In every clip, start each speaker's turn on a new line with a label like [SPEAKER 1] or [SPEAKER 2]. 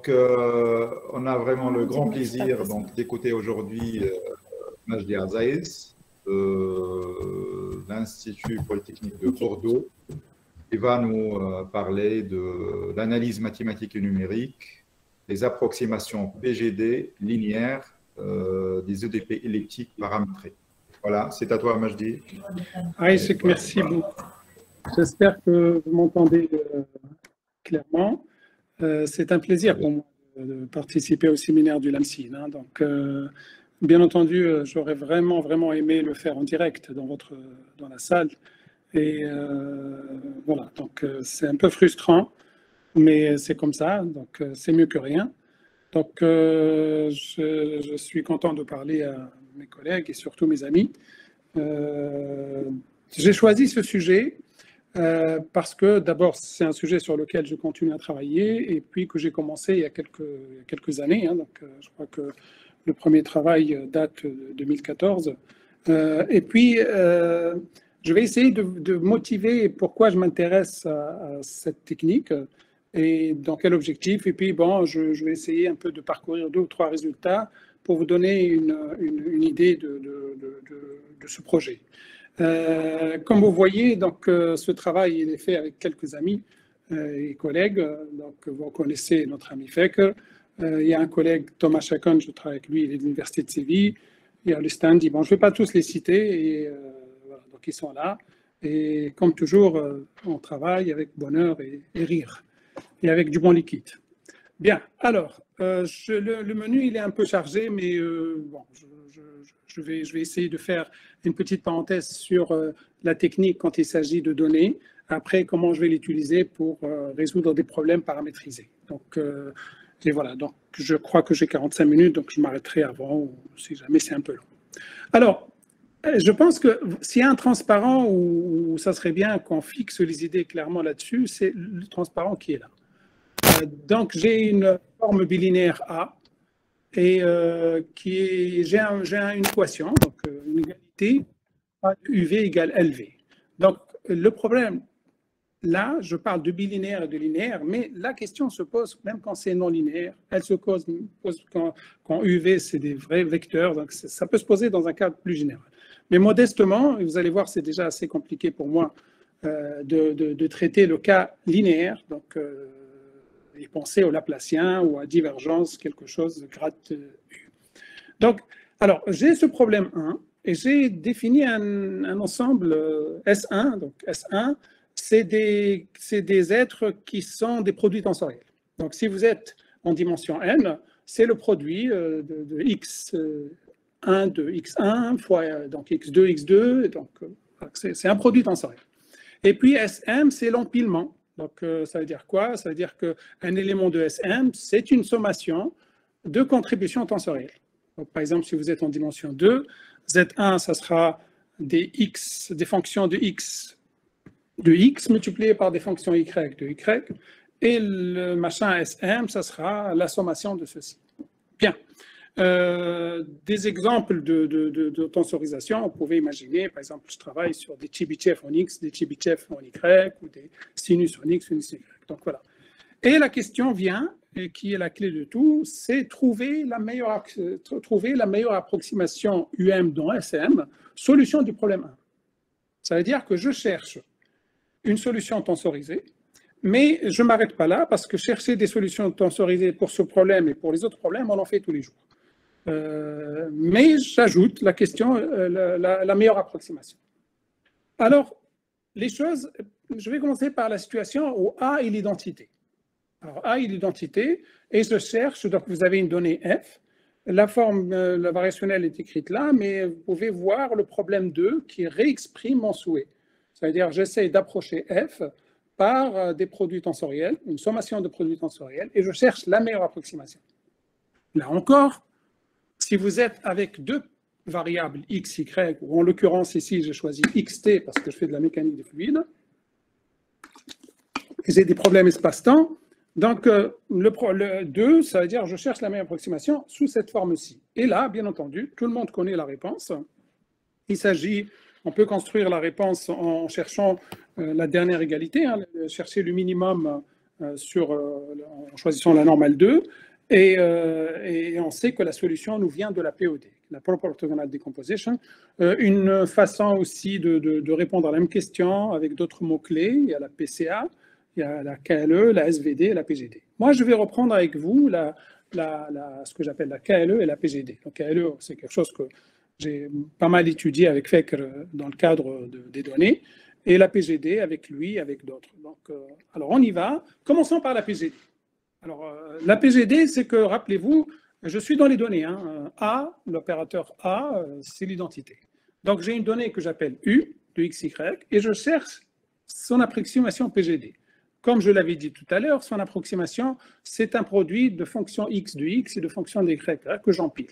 [SPEAKER 1] On a vraiment le grand plaisir d'écouter aujourd'hui Majdi Azaïs de l'Institut Polytechnique de Bordeaux, qui va nous parler de l'analyse mathématique et numérique, des approximations PGD linéaires des EDP elliptiques paramétrés. Voilà, c'est à toi, Majdi.
[SPEAKER 2] Aïchek, merci beaucoup. J'espère que vous m'entendez clairement. C'est un plaisir pour moi de participer au séminaire du LAMSIN. Hein. Donc, bien entendu, j'aurais vraiment aimé le faire en direct dans la salle. Et voilà, donc c'est un peu frustrant, mais c'est comme ça, donc c'est mieux que rien. Donc, je suis content de parler à mes collègues et surtout mes amis. J'ai choisi ce sujet parce que d'abord, c'est un sujet sur lequel je continue à travailler et puis que j'ai commencé il y a quelques années. Hein, donc, je crois que le premier travail date de 2014. Et puis, je vais essayer de motiver pourquoi je m'intéresse à cette technique et dans quel objectif. Et puis, bon, je vais essayer un peu de parcourir 2 ou 3 résultats pour vous donner une idée de ce projet. Comme vous voyez, donc, ce travail il est fait avec quelques amis et collègues. Donc, vous connaissez notre ami Feker. Il y a un collègue, Thomas Chacon, je travaille avec lui, il est de l'Université de Séville. Il y a le Standi. Bon, je ne vais pas tous les citer, et, voilà, donc ils sont là. Et comme toujours, on travaille avec bonheur et rire, et avec du bon liquide. Bien, alors, le menu, il est un peu chargé, mais bon, je vais essayer de faire une petite parenthèse sur la technique quand il s'agit de données. Après, comment je vais l'utiliser pour résoudre des problèmes paramétrisés. Donc, et voilà, donc je crois que j'ai 45 minutes, donc je m'arrêterai avant, si jamais c'est un peu long. Alors, je pense que s'il y a un transparent où ça serait bien qu'on fixe les idées clairement là-dessus, c'est le transparent qui est là. Donc, j'ai une forme bilinéaire A et j'ai une équation, donc une égalité A de UV égale LV. Donc, le problème, là, je parle de bilinéaire et de linéaire, mais la question se pose même quand c'est non linéaire. Elle se pose quand UV, c'est des vrais vecteurs, donc ça peut se poser dans un cadre plus général. Mais modestement, vous allez voir, c'est déjà assez compliqué pour moi de traiter le cas linéaire, donc et penser au Laplacien ou à divergence, quelque chose de grade U. Donc, alors, j'ai ce problème 1 et j'ai défini un ensemble S1. Donc, S1, c'est des êtres qui sont des produits tensoriels. Donc, si vous êtes en dimension n, c'est le produit de x1 de x1 fois donc x2, x2. Donc, c'est un produit tensoriel. Et puis, Sm, c'est l'empilement. Donc, ça veut dire quoi? Ça veut dire qu'un élément de Sm, c'est une sommation de contributions tensorielles. Donc, par exemple, si vous êtes en dimension 2, Z1, ça sera des fonctions de x multipliées par des fonctions y de y, et le machin Sm, ça sera la sommation de ceci. Bien. Des exemples de tensorisation, on pouvait imaginer, par exemple, je travaille sur des Chebyshev en X, des Chebyshev en Y, ou des sinus en X, sinus en Y. Donc voilà. Et la question vient, et qui est la clé de tout, c'est trouver la meilleure approximation UM dans SM, solution du problème 1. Ça veut dire que je cherche une solution tensorisée, mais je ne m'arrête pas là, parce que chercher des solutions tensorisées pour ce problème et pour les autres problèmes, on en fait tous les jours. Mais j'ajoute la question, la meilleure approximation. Alors, les choses, je vais commencer par la situation où A est l'identité. Alors, A est l'identité, et je cherche, donc vous avez une donnée F, la forme, la variationnelle est écrite là, mais vous pouvez voir le problème 2 qui réexprime mon souhait. C'est-à-dire, j'essaie d'approcher F par des produits tensoriels, une sommation de produits tensoriels, et je cherche la meilleure approximation. Là encore, si vous êtes avec 2 variables x, y, ou en l'occurrence ici, j'ai choisi xt parce que je fais de la mécanique des fluides, et j'ai des problèmes espace-temps, donc le 2, ça veut dire je cherche la meilleure approximation sous cette forme-ci. Et là, bien entendu, tout le monde connaît la réponse. Il s'agit, on peut construire la réponse en cherchant la dernière égalité, hein, chercher le minimum en choisissant la normale 2. Et on sait que la solution nous vient de la POD, la Proper Orthogonal Decomposition. Une façon aussi de répondre à la même question avec d'autres mots-clés. Il y a la PCA, il y a la KLE, la SVD et la PGD. Moi, je vais reprendre avec vous ce que j'appelle la KLE et la PGD. La KLE, c'est quelque chose que j'ai pas mal étudié avec Fekr dans le cadre des données, et la PGD avec lui, avec d'autres. Donc, alors, on y va. Commençons par la PGD. Alors, la PGD, c'est que, rappelez-vous, je suis dans les données. A, l'opérateur A, c'est l'identité. Donc, j'ai une donnée que j'appelle U, de x, y, et je cherche son approximation PGD. Comme je l'avais dit tout à l'heure, son approximation, c'est un produit de fonctions x de x et de fonctions de y que j'empile.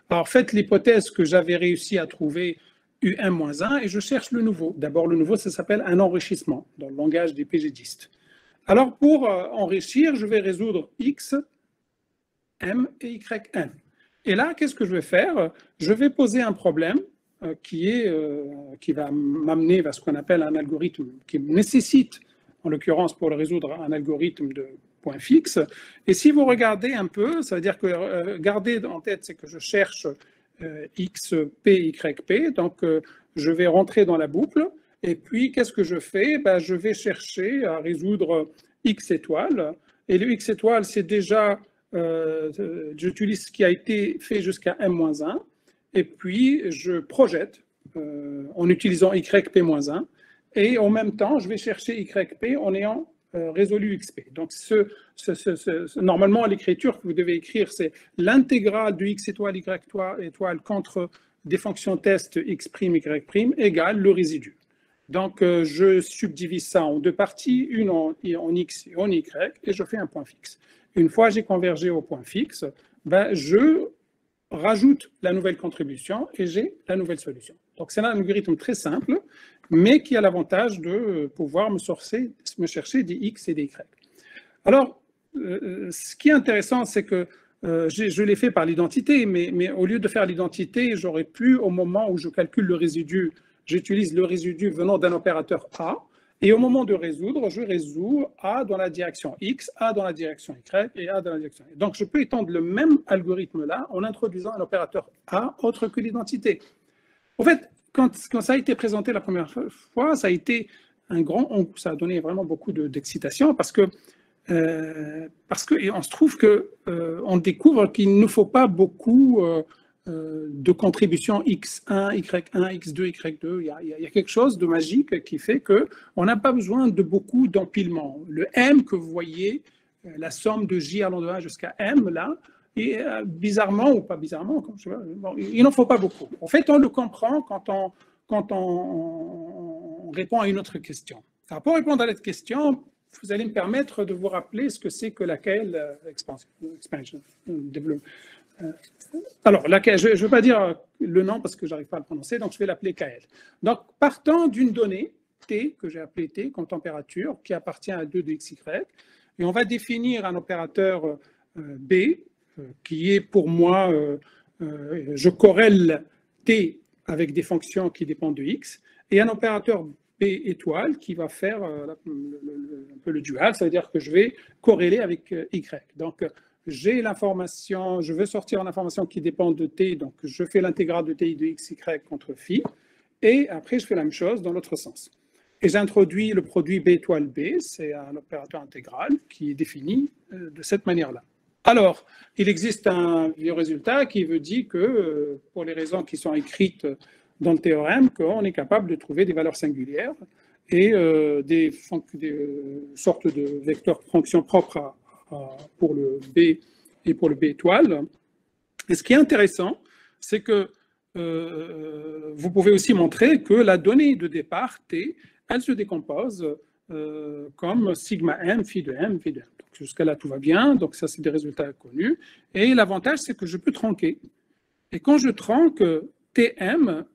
[SPEAKER 2] Alors, faites l'hypothèse que j'avais réussi à trouver U1-1 et je cherche le nouveau. D'abord, le nouveau, ça s'appelle un enrichissement dans le langage des PGDistes. Alors, pour enrichir, je vais résoudre x, m et yn. Et là, qu'est-ce que je vais faire? Je vais poser un problème qui va m'amener vers ce qu'on appelle un algorithme qui nécessite, en l'occurrence pour le résoudre, un algorithme de point fixe. Et si vous regardez un peu, ça veut dire que gardez en tête, c'est que je cherche x, p, y, p. Donc, je vais rentrer dans la boucle. Et puis, qu'est-ce que je fais? Je vais chercher à résoudre x étoile. Et le x étoile, c'est déjà, j'utilise ce qui a été fait jusqu'à m-1. Et puis, je projette en utilisant yp-1. Et en même temps, je vais chercher yp en ayant résolu xp. Donc, normalement, l'écriture que vous devez écrire, c'est l'intégrale de x étoile, y étoile contre des fonctions test x', y' égale le résidu. Donc, je subdivise ça en deux parties, une en x et en y, et je fais un point fixe. Une fois j'ai convergé au point fixe, je rajoute la nouvelle contribution et j'ai la nouvelle solution. Donc, c'est un algorithme très simple, mais qui a l'avantage de pouvoir me chercher des x et des y. Alors, ce qui est intéressant, c'est que je l'ai fait par l'identité, mais au lieu de faire l'identité, j'aurais pu, au moment où je calcule le résidu, j'utilise le résidu venant d'un opérateur A, et au moment de résoudre, je résous A dans la direction X, A dans la direction Y et A dans la direction Y. Donc, je peux étendre le même algorithme-là en introduisant un opérateur A autre que l'identité. En fait, quand ça a été présenté la première fois, ça a été ça a donné vraiment beaucoup d'excitation parce que on se trouve qu'on découvre qu'il ne faut pas beaucoup de contributions x1, y1, x2, y2. Il y a quelque chose de magique qui fait qu'on n'a pas besoin de beaucoup d'empilement. Le m que vous voyez, la somme de j allant de 1 jusqu'à m, là, et bizarrement ou pas bizarrement, il n'en faut pas beaucoup. En fait, on le comprend quand on répond à une autre question. Alors, pour répondre à cette question, vous allez me permettre de vous rappeler ce que c'est que la KL expansion. Alors, je ne veux pas dire le nom parce que je n'arrive pas à le prononcer, donc je vais l'appeler KL. Donc, partant d'une donnée, T, que j'ai appelée T, comme température, qui appartient à 2 de x, y, et on va définir un opérateur B, qui est pour moi, je corrèle T avec des fonctions qui dépendent de x, et un opérateur B étoile qui va faire un peu le dual, ça veut dire que je vais corréler avec y. Donc, j'ai l'information, je veux sortir l'information qui dépend de t, donc je fais l'intégrale de ti de x, y contre phi, et après je fais la même chose dans l'autre sens. Et j'introduis le produit B étoile B, c'est un opérateur intégral qui est défini de cette manière-là. Alors, il existe un vieux résultat qui veut dire que, pour les raisons qui sont écrites dans le théorème, qu'on est capable de trouver des valeurs singulières et des sortes de vecteurs fonctions propres pour le B et pour le B étoile. Et ce qui est intéressant, c'est que vous pouvez aussi montrer que la donnée de départ, T, elle se décompose comme sigma m, phi de m, phi de m. Jusqu'à là, tout va bien. Donc, ça, c'est des résultats connus. Et l'avantage, c'est que je peux tronquer. Et quand je tronque, Tm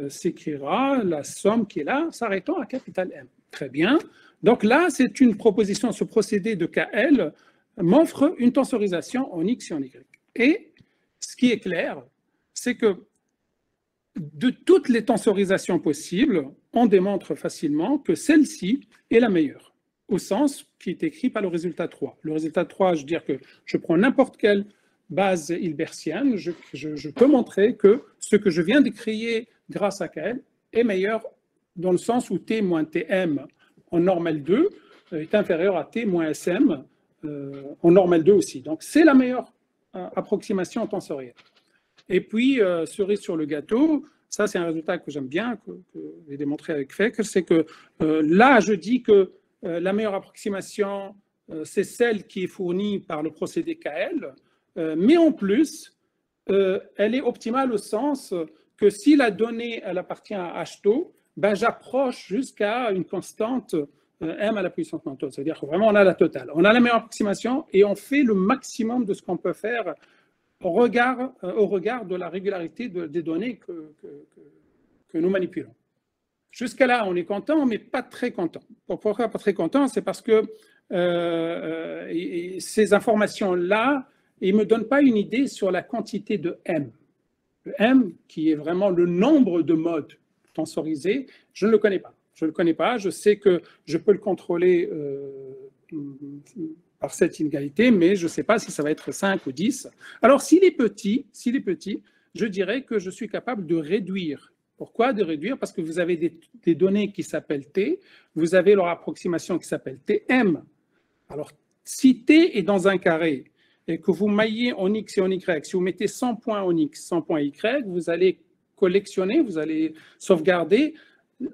[SPEAKER 2] s'écrira la somme qui est là, s'arrêtant à capital M. Très bien. Donc là, c'est une proposition. Ce procédé de KL m'offre une tensorisation en X et en Y. Et ce qui est clair, c'est que de toutes les tensorisations possibles, on démontre facilement que celle-ci est la meilleure. au sens qui est écrit par le résultat 3. Le résultat 3, je veux dire que je prends n'importe quelle base hilbertienne, je peux montrer que ce que je viens de créer grâce à KL est meilleur dans le sens où T moins Tm en normal 2 est inférieur à T moins Sm en normal 2 aussi. Donc, c'est la meilleure approximation tensorielle. Et puis, cerise sur le gâteau, ça, c'est un résultat que j'aime bien, que j'ai démontré avec Fekr, c'est que là, je dis que la meilleure approximation, c'est celle qui est fournie par le procédé KL, mais en plus, elle est optimale au sens que si la donnée elle appartient à H-tau, ben, j'approche jusqu'à une constante m à la puissance moins tau. C'est-à-dire que vraiment, on a la totale. On a la meilleure approximation et on fait le maximum de ce qu'on peut faire au regard de la régularité des données que nous manipulons. Jusqu'à là, on est content, mais pas très content. Pourquoi pas très content? C'est parce que ces informations-là, ils ne me donnent pas une idée sur la quantité de M. Le M, qui est vraiment le nombre de modes tensorisés, je ne le connais pas. Je ne le connais pas. Je sais que je peux le contrôler par cette inégalité, mais je ne sais pas si ça va être 5 ou 10. Alors, s'il est petit, je dirais que je suis capable de réduire. Pourquoi de réduire? Parce que vous avez des données qui s'appellent T, vous avez leur approximation qui s'appelle Tm. Alors, si T est dans un carré et que vous maillez en X et en Y, si vous mettez 100 points en X, 100 points Y, vous allez collectionner, vous allez sauvegarder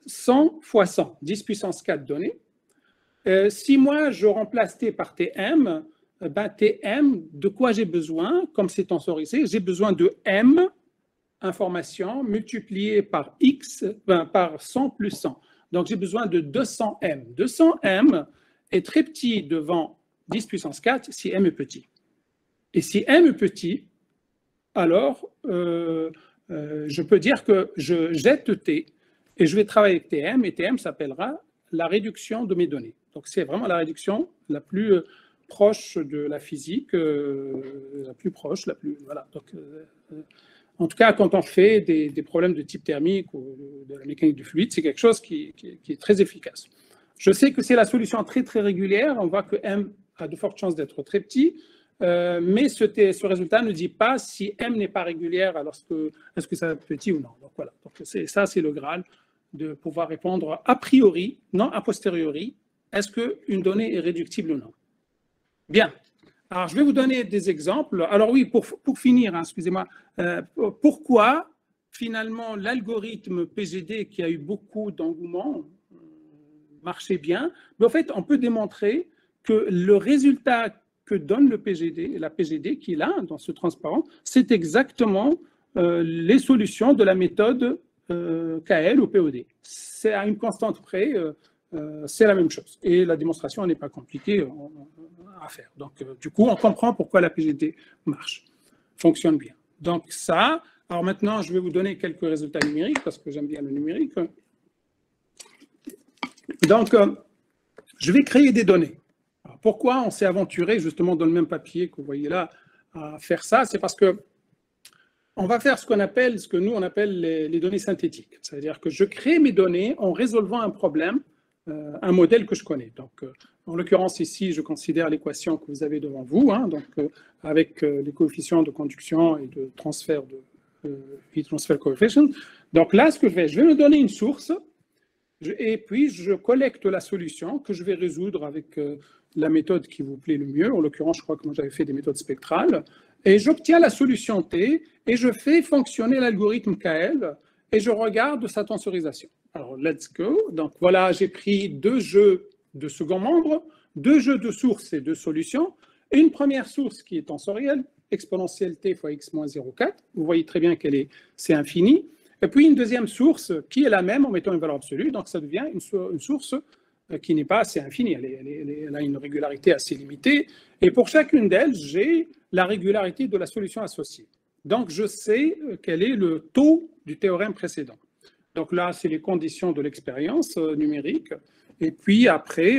[SPEAKER 2] 100 fois 100, 10 puissance 4 données. Si moi, je remplace T par Tm, ben Tm, de quoi j'ai besoin? Comme c'est tensorisé, j'ai besoin de M informations multipliées par X, par 100 plus 100. Donc, j'ai besoin de 200M. 200M est très petit devant 10 puissance 4 si M est petit. Et si M est petit, alors je peux dire que je jette T et je vais travailler avec Tm, et Tm s'appellera la réduction de mes données. Donc, c'est vraiment la réduction la plus proche de la physique, voilà. Donc, en tout cas, quand on fait des problèmes de type thermique ou de la mécanique du fluide, c'est quelque chose qui est très efficace. Je sais que c'est la solution très, très régulière. On voit que M a de fortes chances d'être très petit, mais ce résultat ne dit pas si M n'est pas régulière, alors est-ce que ça va être petit ou non. Donc, voilà. Donc, ça, c'est le Graal de pouvoir répondre a priori, non a posteriori, est-ce qu'une donnée est réductible ou non. Bien. Alors, je vais vous donner des exemples. Alors oui, pour finir, hein, excusez-moi, pourquoi finalement l'algorithme PGD qui a eu beaucoup d'engouement marchait bien? Mais en fait, on peut démontrer que le résultat que donne le PGD, la PGD qui est là dans ce transparent, c'est exactement les solutions de la méthode KL ou POD. C'est à une constante près, c'est la même chose. Et la démonstration n'est pas compliquée à faire. Donc, du coup, on comprend pourquoi la PGD marche, fonctionne bien. Donc, ça. Alors maintenant, je vais vous donner quelques résultats numériques parce que j'aime bien le numérique. Donc, je vais créer des données. Alors, pourquoi on s'est aventuré justement dans le même papier que vous voyez là à faire ça? C'est parce que on va faire ce que nous on appelle les données synthétiques. C'est-à-dire que je crée mes données en résolvant un problème, un modèle que je connais. Donc, en l'occurrence ici, je considère l'équation que vous avez devant vous, hein, donc, avec les coefficients de conduction et de transfert de heat transfer coefficient. Donc là, ce que je vais me donner une source et puis je collecte la solution que je vais résoudre avec la méthode qui vous plaît le mieux. En l'occurrence, je crois que moi j'avais fait des méthodes spectrales. Et j'obtiens la solution T et je fais fonctionner l'algorithme KL et je regarde sa tensorisation. Alors, let's go. Donc, voilà, j'ai pris 2 jeux de second membre, 2 jeux de sources et 2 solutions. Et une première source qui est tensorielle, exponentielle T fois x moins 0,4. Vous voyez très bien c'est infini. Et puis, une deuxième source qui est la même en mettant une valeur absolue. Donc, ça devient une source qui n'est pas assez infinie. Elle a une régularité assez limitée. Et pour chacune d'elles, j'ai la régularité de la solution associée. Donc, je sais quel est le taux du théorème précédent. Donc là, c'est les conditions de l'expérience numérique. Et puis après,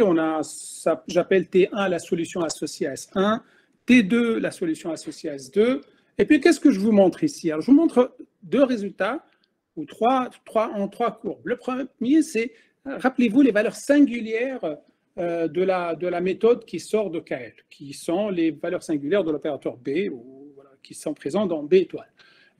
[SPEAKER 2] j'appelle T1 la solution associée à S1, T2 la solution associée à S2. Et puis, qu'est-ce que je vous montre ici? Alors, je vous montre 2 résultats, ou en 3 courbes. Le premier, c'est, rappelez-vous, les valeurs singulières de la méthode qui sort de KL, qui sont les valeurs singulières de l'opérateur B, ou, voilà, qui sont présentes dans B étoile.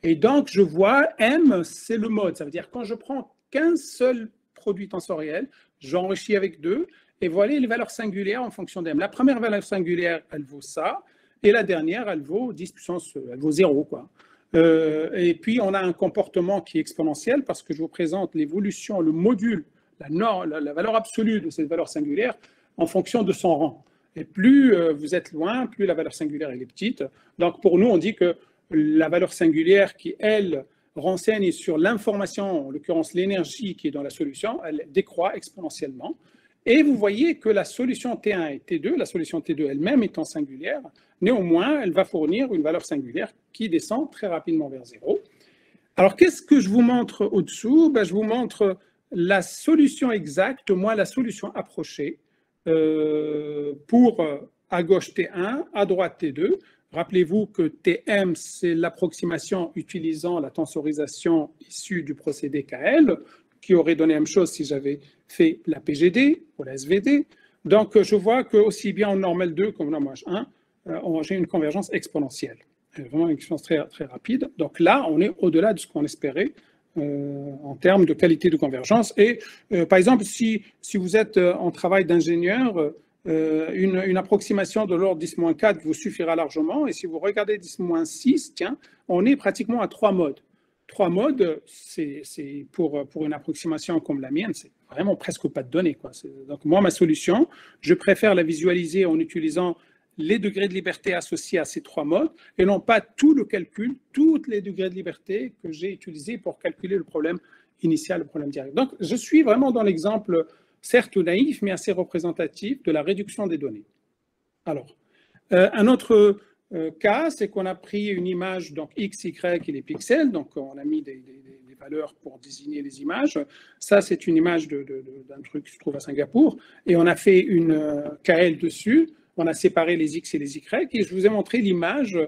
[SPEAKER 2] Et donc, je vois M, c'est le mode. Ça veut dire quand je prends qu'un seul produit tensoriel, j'enrichis avec 2, et voilà les valeurs singulières en fonction d'M. La première valeur singulière, elle vaut ça, et la dernière, elle vaut 10 puissance, elle vaut 0, quoi. Et puis, on a un comportement qui est exponentiel parce que je vous présente l'évolution, le module, la valeur absolue de cette valeur singulière en fonction de son rang. Et plus vous êtes loin, plus la valeur singulière elle est petite. Donc, pour nous, on dit que la valeur singulière qui, elle, renseigne sur l'information, en l'occurrence l'énergie qui est dans la solution, elle décroît exponentiellement. Et vous voyez que la solution T1 et T2, la solution T2 elle-même étant singulière, néanmoins, elle va fournir une valeur singulière qui descend très rapidement vers 0. Alors, qu'est-ce que je vous montre au-dessous? Je vous montre la solution exacte moins la solution approchée pour à gauche T1, à droite T2. Rappelez-vous que TM, c'est l'approximation utilisant la tensorisation issue du procédé KL, qui aurait donné la même chose si j'avais fait la PGD ou la SVD. Donc, je vois que aussi bien en normal 2 qu'en normal 1, j'ai une convergence exponentielle. Vraiment une convergence très, très rapide. Donc là, on est au-delà de ce qu'on espérait en termes de qualité de convergence. Et par exemple, si vous êtes en travail d'ingénieur, une approximation de l'ordre 10-4 vous suffira largement. Et si vous regardez 10-6, tiens, on est pratiquement à 3 modes. 3 modes, c'est pour une approximation comme la mienne, c'est vraiment presque pas de données, quoi. Donc moi, ma solution, je préfère la visualiser en utilisant les degrés de liberté associés à ces 3 modes et non pas tout le calcul, tous les degrés de liberté que j'ai utilisés pour calculer le problème initial, le problème direct. Donc, je suis vraiment dans l'exemple, certes naïf, mais assez représentatif de la réduction des données. Alors, un autre cas, c'est qu'on a pris une image, donc X, Y et les pixels, donc on a mis des valeurs pour désigner les images. Ça, c'est une image d'un truc qui se trouve à Singapour, et on a fait une KL dessus, on a séparé les X et les Y, et je vous ai montré l'image,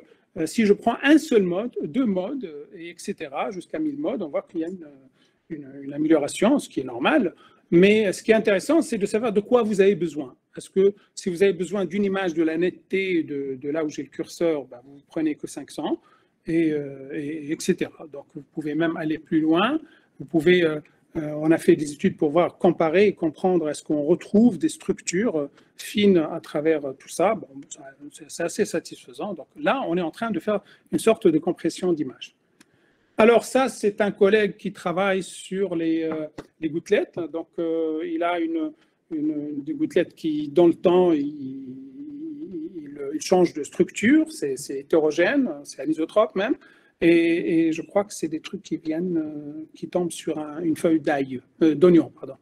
[SPEAKER 2] si je prends un seul mode, 2 modes, et etc., jusqu'à 1000 modes, on voit qu'il y a une amélioration, ce qui est normal. Mais ce qui est intéressant, c'est de savoir de quoi vous avez besoin. Parce que si vous avez besoin d'une image de la netteté de là où j'ai le curseur, vous ne prenez que 500, etc. Donc, vous pouvez même aller plus loin. Vous pouvez, on a fait des études pour voir, comparer et comprendre est-ce qu'on retrouve des structures fines à travers tout ça. Bon, c'est assez satisfaisant. Donc là, on est en train de faire une sorte de compression d'image. Alors ça, c'est un collègue qui travaille sur les gouttelettes. Donc, il a des gouttelettes qui, dans le temps, il change de structure. C'est hétérogène, c'est anisotrope même. Et je crois que c'est des trucs qui tombent sur une feuille d'oignon, pardon.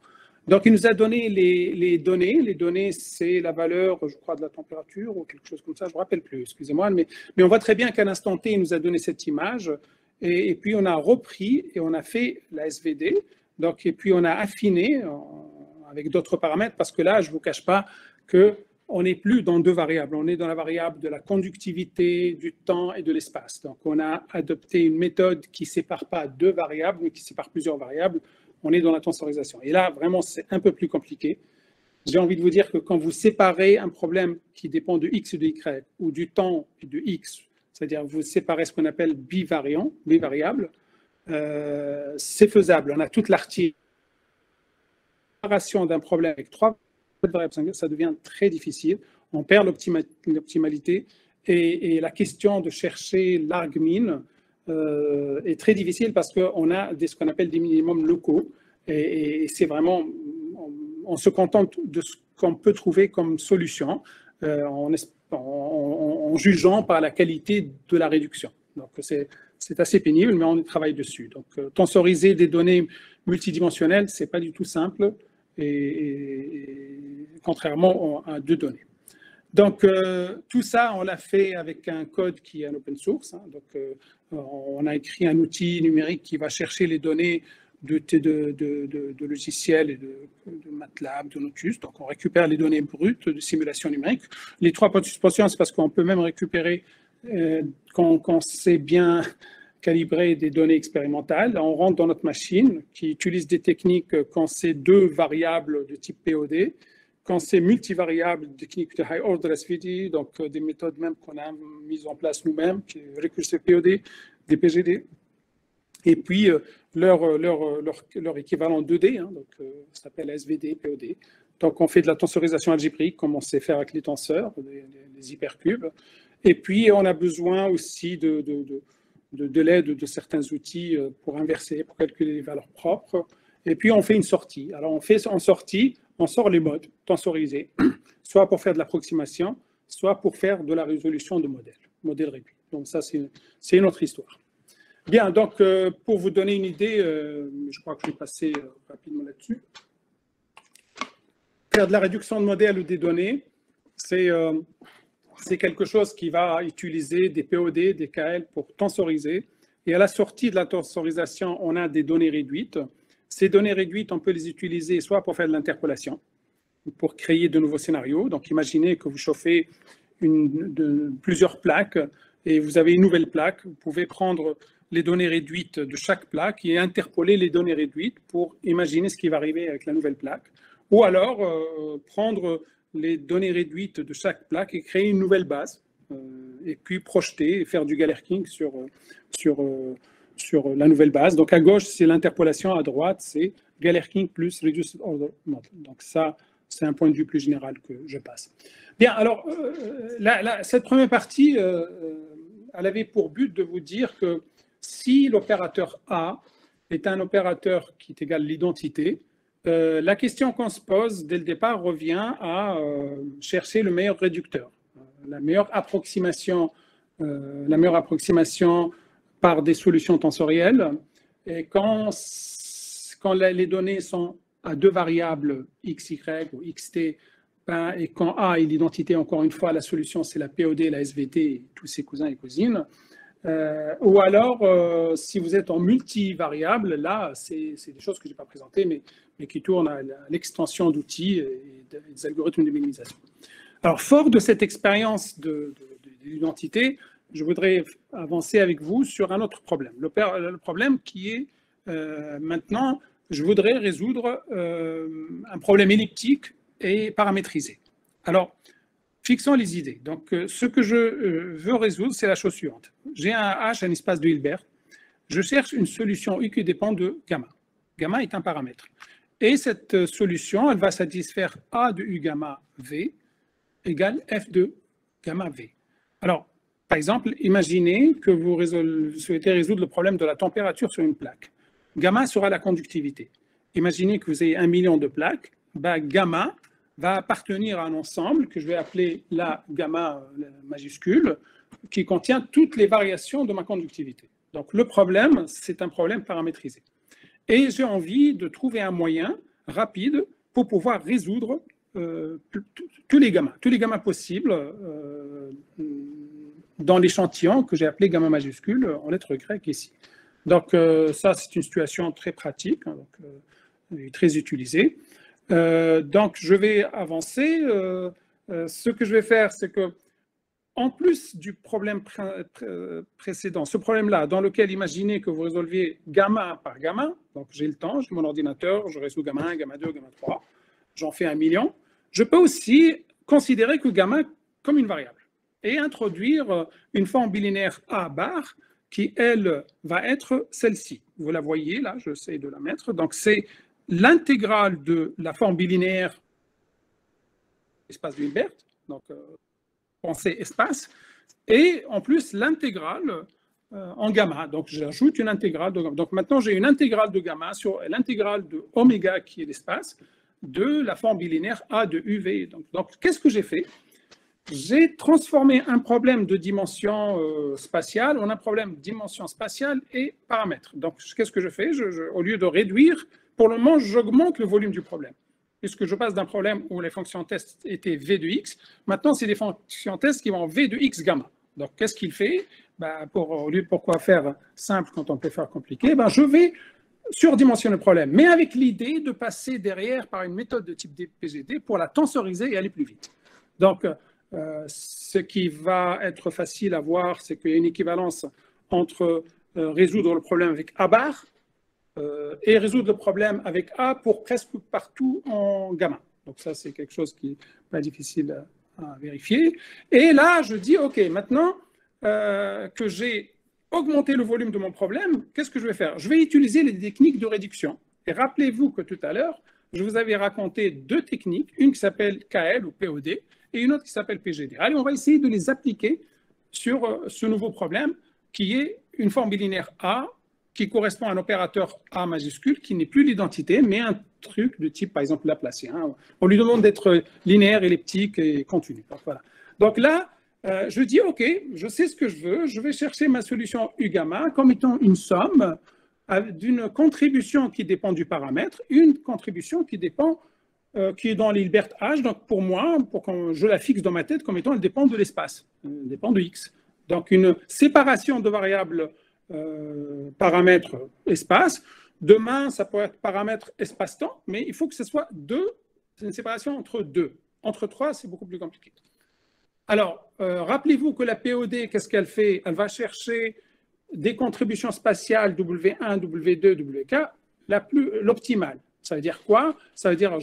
[SPEAKER 2] Donc, il nous a donné les données. Les données, c'est la valeur, je crois, de la température ou quelque chose comme ça. Je ne me rappelle plus, excusez-moi. Mais on voit très bien qu'à l'instant T, il nous a donné cette image. Et puis, on a repris et on a fait la SVD. Donc, et puis, on a affiné avec d'autres paramètres parce que là, je ne vous cache pas qu'on n'est plus dans 2 variables. On est dans la variable de la conductivité, du temps et de l'espace. Donc, on a adopté une méthode qui ne sépare pas 2 variables, mais qui sépare plusieurs variables. On est dans la tensorisation. Et là, vraiment, c'est un peu plus compliqué. J'ai envie de vous dire que quand vous séparez un problème qui dépend de X et de Y, ou du temps et de X, c'est-à-dire vous séparez ce qu'on appelle bivariable, c'est faisable. On a toute l'articulation d'un problème avec 3 variables, ça devient très difficile. On perd l'optimalité et la question de chercher l'argmin est très difficile parce qu'on a ce qu'on appelle des minimums locaux et c'est vraiment, on se contente de ce qu'on peut trouver comme solution en jugeant par la qualité de la réduction. Donc, c'est assez pénible, mais on travaille dessus. Donc, tensoriser des données multidimensionnelles, ce n'est pas du tout simple, et contrairement à 2 données. Donc, tout ça, on l'a fait avec un code qui est en open source. Donc, on a écrit un outil numérique qui va chercher les données de logiciels et de MATLAB, de Notus. Donc, on récupère les données brutes de simulation numérique. Les 3 points de suspension, c'est parce qu'on peut même récupérer, quand c'est bien calibré, des données expérimentales. On rentre dans notre machine qui utilise des techniques quand c'est 2 variables de type POD. quand c'est multivariable, des techniques de high order SVD, donc des méthodes même qu'on a mises en place nous-mêmes, qui est Recursive POD, des PGD, et puis leur équivalent 2D, hein, donc ça s'appelle SVD, POD. Donc on fait de la tensorisation algébrique, comme on sait faire avec les tenseurs, les hypercubes, et puis on a besoin aussi de l'aide de certains outils pour inverser, pour calculer les valeurs propres. Et puis, on fait une sortie. Alors, on fait en sortie, on sort les modes tensorisés, soit pour faire de l'approximation, soit pour faire de la résolution de modèles réduits. Donc, ça, c'est une autre histoire. Bien, donc, pour vous donner une idée, je crois que je vais passer rapidement là-dessus. Faire de la réduction de modèles ou des données, c'est quelque chose qui va utiliser des POD, des KL pour tensoriser. Et à la sortie de la tensorisation, on a des données réduites. Ces données réduites, on peut les utiliser soit pour faire de l'interpolation, pour créer de nouveaux scénarios. Donc, imaginez que vous chauffez plusieurs plaques et vous avez une nouvelle plaque. Vous pouvez prendre les données réduites de chaque plaque et interpoler les données réduites pour imaginer ce qui va arriver avec la nouvelle plaque. Ou alors, prendre les données réduites de chaque plaque et créer une nouvelle base, et puis projeter et faire du Galerking sur la nouvelle base. Donc à gauche, c'est l'interpolation, à droite, c'est Galerking plus Reduced Order Model. Donc ça, c'est un point de vue plus général que je passe. Bien, alors, cette première partie, elle avait pour but de vous dire que si l'opérateur A est un opérateur qui est égal à l'identité, la question qu'on se pose dès le départ revient à chercher le meilleur réducteur, la meilleure approximation par des solutions tensorielles. Et quand les données sont à deux variables x, y ou xt, et quand A est l'identité, encore une fois, la solution c'est la POD, la SVT, et tous ses cousins et cousines. Ou alors, si vous êtes en multivariable, là, c'est des choses que je n'ai pas présentées, mais qui tournent à l'extension d'outils et des algorithmes de minimisation. Alors, fort de cette expérience de l'identité, je voudrais avancer avec vous sur un autre problème. Le problème qui est, maintenant, je voudrais résoudre un problème elliptique et paramétrisé. Alors, fixons les idées. Donc, ce que je veux résoudre, c'est la chose suivante. J'ai un H, un espace de Hilbert. Je cherche une solution U qui dépend de gamma. Gamma est un paramètre. Et cette solution, elle va satisfaire A de U gamma V égale F de gamma V. Alors, par exemple, imaginez que vous souhaitez résoudre le problème de la température sur une plaque. Gamma sera la conductivité. Imaginez que vous ayez 1 million de plaques. Gamma va appartenir à un ensemble que je vais appeler la gamma majuscule, qui contient toutes les variations de ma conductivité. Donc le problème, c'est un problème paramétrisé. Et j'ai envie de trouver un moyen rapide pour pouvoir résoudre tous les gammas possibles dans l'échantillon que j'ai appelé gamma majuscule en lettres grecques ici. Donc ça, c'est une situation très pratique, hein, donc, très utilisée. Donc, je vais avancer. Ce que je vais faire, c'est que, en plus du problème précédent, ce problème-là, dans lequel imaginez que vous résolviez gamma par gamma, donc j'ai le temps, j'ai mon ordinateur, je résous gamma 1, gamma 2, gamma 3, j'en fais 1 million, je peux aussi considérer que gamma comme une variable et introduire une forme bilinéaire A bar qui, elle, va être celle-ci. Vous la voyez, là, j'essaie de la mettre. Donc, c'est l'intégrale de la forme bilinéaire espace de Hilbert, donc pensez espace, et en plus l'intégrale en gamma. Donc j'ajoute une intégrale de gamma. Donc maintenant j'ai une intégrale de gamma sur l'intégrale de oméga qui est l'espace de la forme bilinéaire A de UV. Donc qu'est-ce que j'ai fait? J'ai transformé un problème de dimension spatiale en un problème de dimension spatiale et paramètres. Donc qu'est-ce que je fais? Au lieu de réduire, pour le moment, j'augmente le volume du problème. Puisque je passe d'un problème où les fonctions test étaient V de X, maintenant, c'est des fonctions test qui vont V de X gamma. Donc, qu'est-ce qu'il fait? Au lieu de pourquoi faire simple quand on peut faire compliqué, je vais surdimensionner le problème, mais avec l'idée de passer derrière par une méthode de type DPGD pour la tensoriser et aller plus vite. Donc, ce qui va être facile à voir, c'est qu'il y a une équivalence entre résoudre le problème avec A bar, et résoudre le problème avec A pour presque partout en gamma. Donc ça, c'est quelque chose qui n'est pas difficile à vérifier. Et là, je dis, OK, maintenant que j'ai augmenté le volume de mon problème, qu'est-ce que je vais faire? Je vais utiliser les techniques de réduction. Et rappelez-vous que tout à l'heure, je vous avais raconté deux techniques, une qui s'appelle KL ou POD et une autre qui s'appelle PGD. Allez, on va essayer de les appliquer sur ce nouveau problème qui est une forme bilinéaire A qui correspond à un opérateur A majuscule qui n'est plus l'identité, mais un truc de type, par exemple, laplacien. On lui demande d'être linéaire, elliptique et continu. Donc, voilà. Donc là, je dis, OK, je sais ce que je veux, je vais chercher ma solution U gamma comme étant une somme d'une contribution qui dépend du paramètre, une contribution qui dépend, qui est dans les libertés H. Donc pour moi, je la fixe dans ma tête comme étant, elle dépend de l'espace, elle dépend de X. Donc une séparation de variables paramètre espace. Demain, ça peut être paramètre espace-temps, mais il faut que ce soit une séparation entre deux. Entre trois, c'est beaucoup plus compliqué. Alors, rappelez-vous que la POD, qu'est-ce qu'elle fait? Elle va chercher des contributions spatiales W1, W2, WK, l'optimale. Ça veut dire quoi? Ça veut dire,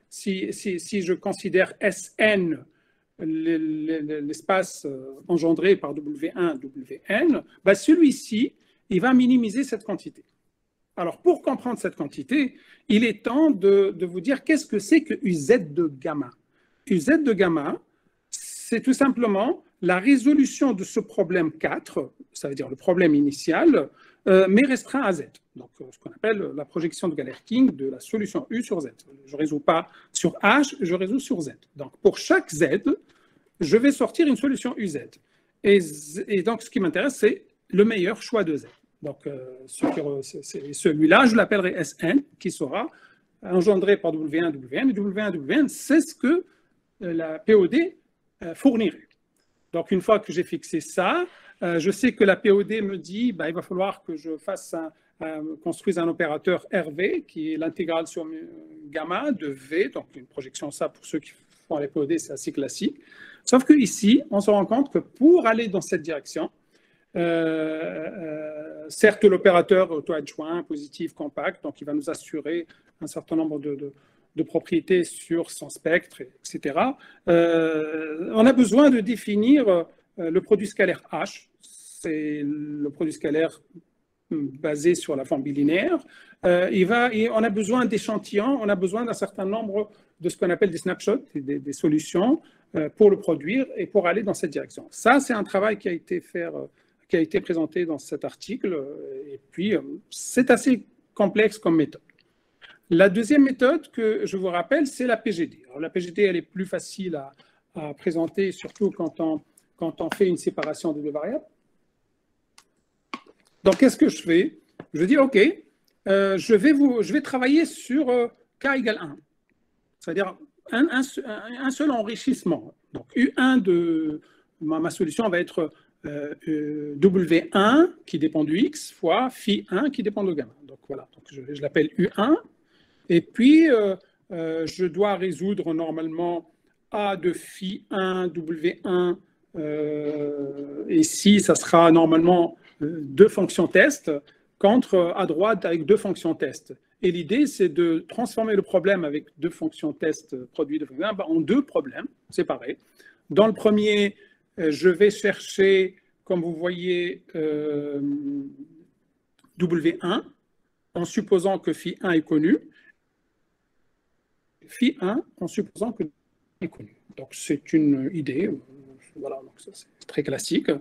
[SPEAKER 2] si je considère Sn, l'espace engendré par W1, Wn, ben celui-ci, il va minimiser cette quantité. Alors, pour comprendre cette quantité, il est temps de vous dire qu'est-ce que c'est que UZ de gamma. UZ de gamma, c'est tout simplement la résolution de ce problème 4, ça veut dire le problème initial, mais restreint à Z. Donc, ce qu'on appelle la projection de Galerkin de la solution U sur Z. Je ne résous pas sur H, je résous sur Z. Donc, pour chaque Z, je vais sortir une solution UZ. Et donc, ce qui m'intéresse, c'est le meilleur choix de Z. Donc, celui-là, je l'appellerai Sn, qui sera engendré par W1, Wn. Et W1, Wn, c'est ce que la POD fournirait. Donc, une fois que j'ai fixé ça, je sais que la POD me dit il va falloir que je construise un opérateur RV, qui est l'intégrale sur gamma de V, donc une projection, ça, pour ceux qui font les POD, c'est assez classique. Sauf qu'ici, on se rend compte que pour aller dans cette direction, certes, l'opérateur auto-adjoint, positif, compact, donc il va nous assurer un certain nombre de propriétés sur son spectre, etc. On a besoin de définir le produit scalaire H. C'est le produit scalaire basé sur la forme bilinéaire. On a besoin d'échantillons, on a besoin d'un certain nombre de ce qu'on appelle des snapshots, des solutions pour le produire et pour aller dans cette direction. Ça, c'est un travail qui a été présenté dans cet article. Et puis, c'est assez complexe comme méthode. La deuxième méthode que je vous rappelle, c'est la PGD. Alors, la PGD, elle est plus facile à présenter, surtout quand on fait une séparation de deux variables. Donc, qu'est-ce que je fais? Je dis, OK, je vais travailler sur K égale 1. C'est-à-dire un seul enrichissement. Donc, U1 de ma solution va être W1 qui dépend du X fois Phi1 qui dépend de gamma. Donc, voilà, donc, je l'appelle U1. Et puis, je dois résoudre normalement A de Phi1, W1, ici, ça sera normalement deux fonctions test contre à droite avec deux fonctions test. Et l'idée, c'est de transformer le problème avec deux fonctions test produits de fonctions en deux problèmes séparés. Dans le premier, je vais chercher, comme vous voyez, W1 en supposant que Phi1 est connu. Phi1 en supposant que est connu. Donc, c'est une idée. Voilà, donc ça, c'est très classique.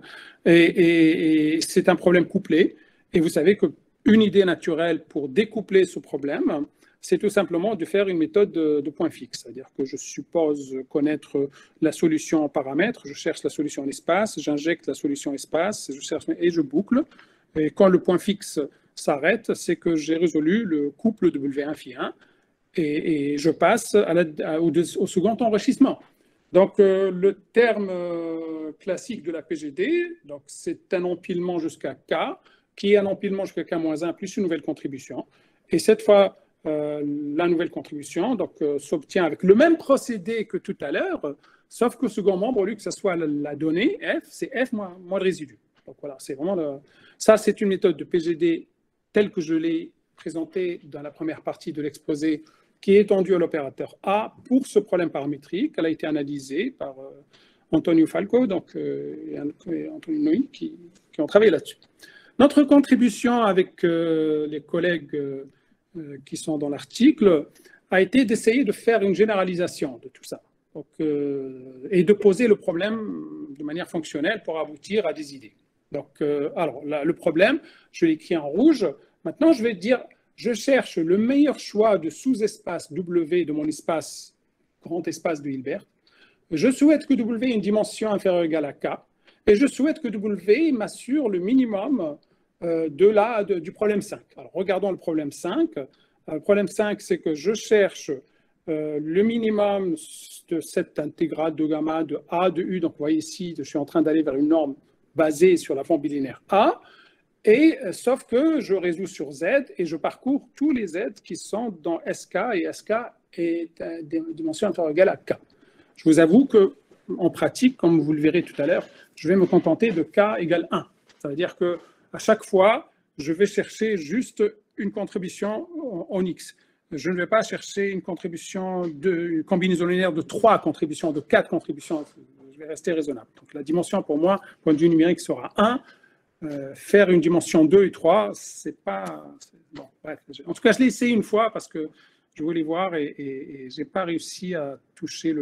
[SPEAKER 2] Et c'est un problème couplé. Et vous savez qu'une idée naturelle pour découpler ce problème, c'est tout simplement de faire une méthode de point fixe. C'est-à-dire que je suppose connaître la solution en paramètres, je cherche la solution en espace, j'injecte la solution espace, je cherche et je boucle. Et quand le point fixe s'arrête, c'est que j'ai résolu le couple W1 Phi1 et je passe au second enrichissement. Donc, le terme classique de la PGD, c'est un empilement jusqu'à K, qui est un empilement jusqu'à K-1 plus une nouvelle contribution. Et cette fois, la nouvelle contribution s'obtient avec le même procédé que tout à l'heure, sauf que le second membre, au lieu que ce soit la donnée F, c'est F moins le résidu. Donc voilà, c'est vraiment ça, c'est une méthode de PGD telle que je l'ai présentée dans la première partie de l'exposé qui est étendue à l'opérateur A pour ce problème paramétrique. Elle a été analysée par Antonio Falco et Antonio Noy qui ont travaillé là-dessus. Notre contribution avec les collègues qui sont dans l'article a été d'essayer de faire une généralisation de tout ça et de poser le problème de manière fonctionnelle pour aboutir à des idées. Donc, alors, là, le problème, je l'ai écrit en rouge. Maintenant, je vais dire, je cherche le meilleur choix de sous-espace W de mon espace, grand espace de Hilbert. Je souhaite que W ait une dimension inférieure ou égale à K. Et je souhaite que W m'assure le minimum du problème 5. Alors, regardons le problème 5. Le problème 5, c'est que je cherche le minimum de cette intégrale de gamma de A de U. Donc, vous voyez ici, je suis en train d'aller vers une norme basée sur la forme bilinéaire A. Sauf que je résous sur Z et je parcours tous les Z qui sont dans SK et SK est une dimension inférieure ou égale à K. Je vous avoue qu'en pratique, comme vous le verrez tout à l'heure, je vais me contenter de K égale 1. Ça veut dire qu'à chaque fois, je vais chercher juste une contribution en X. Je ne vais pas chercher une contribution une combinaison linéaire de 3 contributions, de 4 contributions. Je vais rester raisonnable. Donc la dimension pour moi, point de vue numérique, sera 1. Faire une dimension 2 et 3, c'est pas... Bon, bref. En tout cas, je l'ai essayé une fois parce que je voulais voir et je n'ai pas réussi à toucher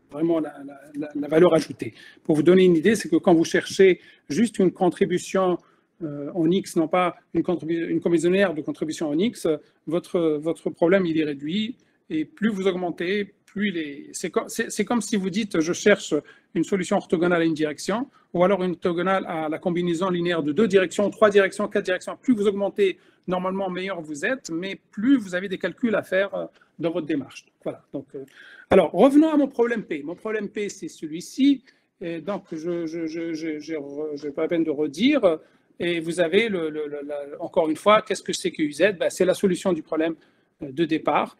[SPEAKER 2] vraiment la valeur ajoutée. Pour vous donner une idée, c'est que quand vous cherchez juste une contribution en X, non pas une combinaison linéaire de contribution en X, votre problème il est réduit et plus vous augmentez, plus il est... C'est comme si vous dites je cherche une solution orthogonale à une direction ou alors une orthogonale à la combinaison linéaire de 2 directions, 3 directions, 4 directions. Plus vous augmentez, normalement meilleur vous êtes, mais plus vous avez des calculs à faire dans votre démarche. Voilà. Donc, alors, revenons à mon problème P. Mon problème P, c'est celui-ci. Et donc, je n'ai pas la peine de redire. Et vous avez, encore une fois, qu'est-ce que c'est que UZ? C'est la solution du problème de départ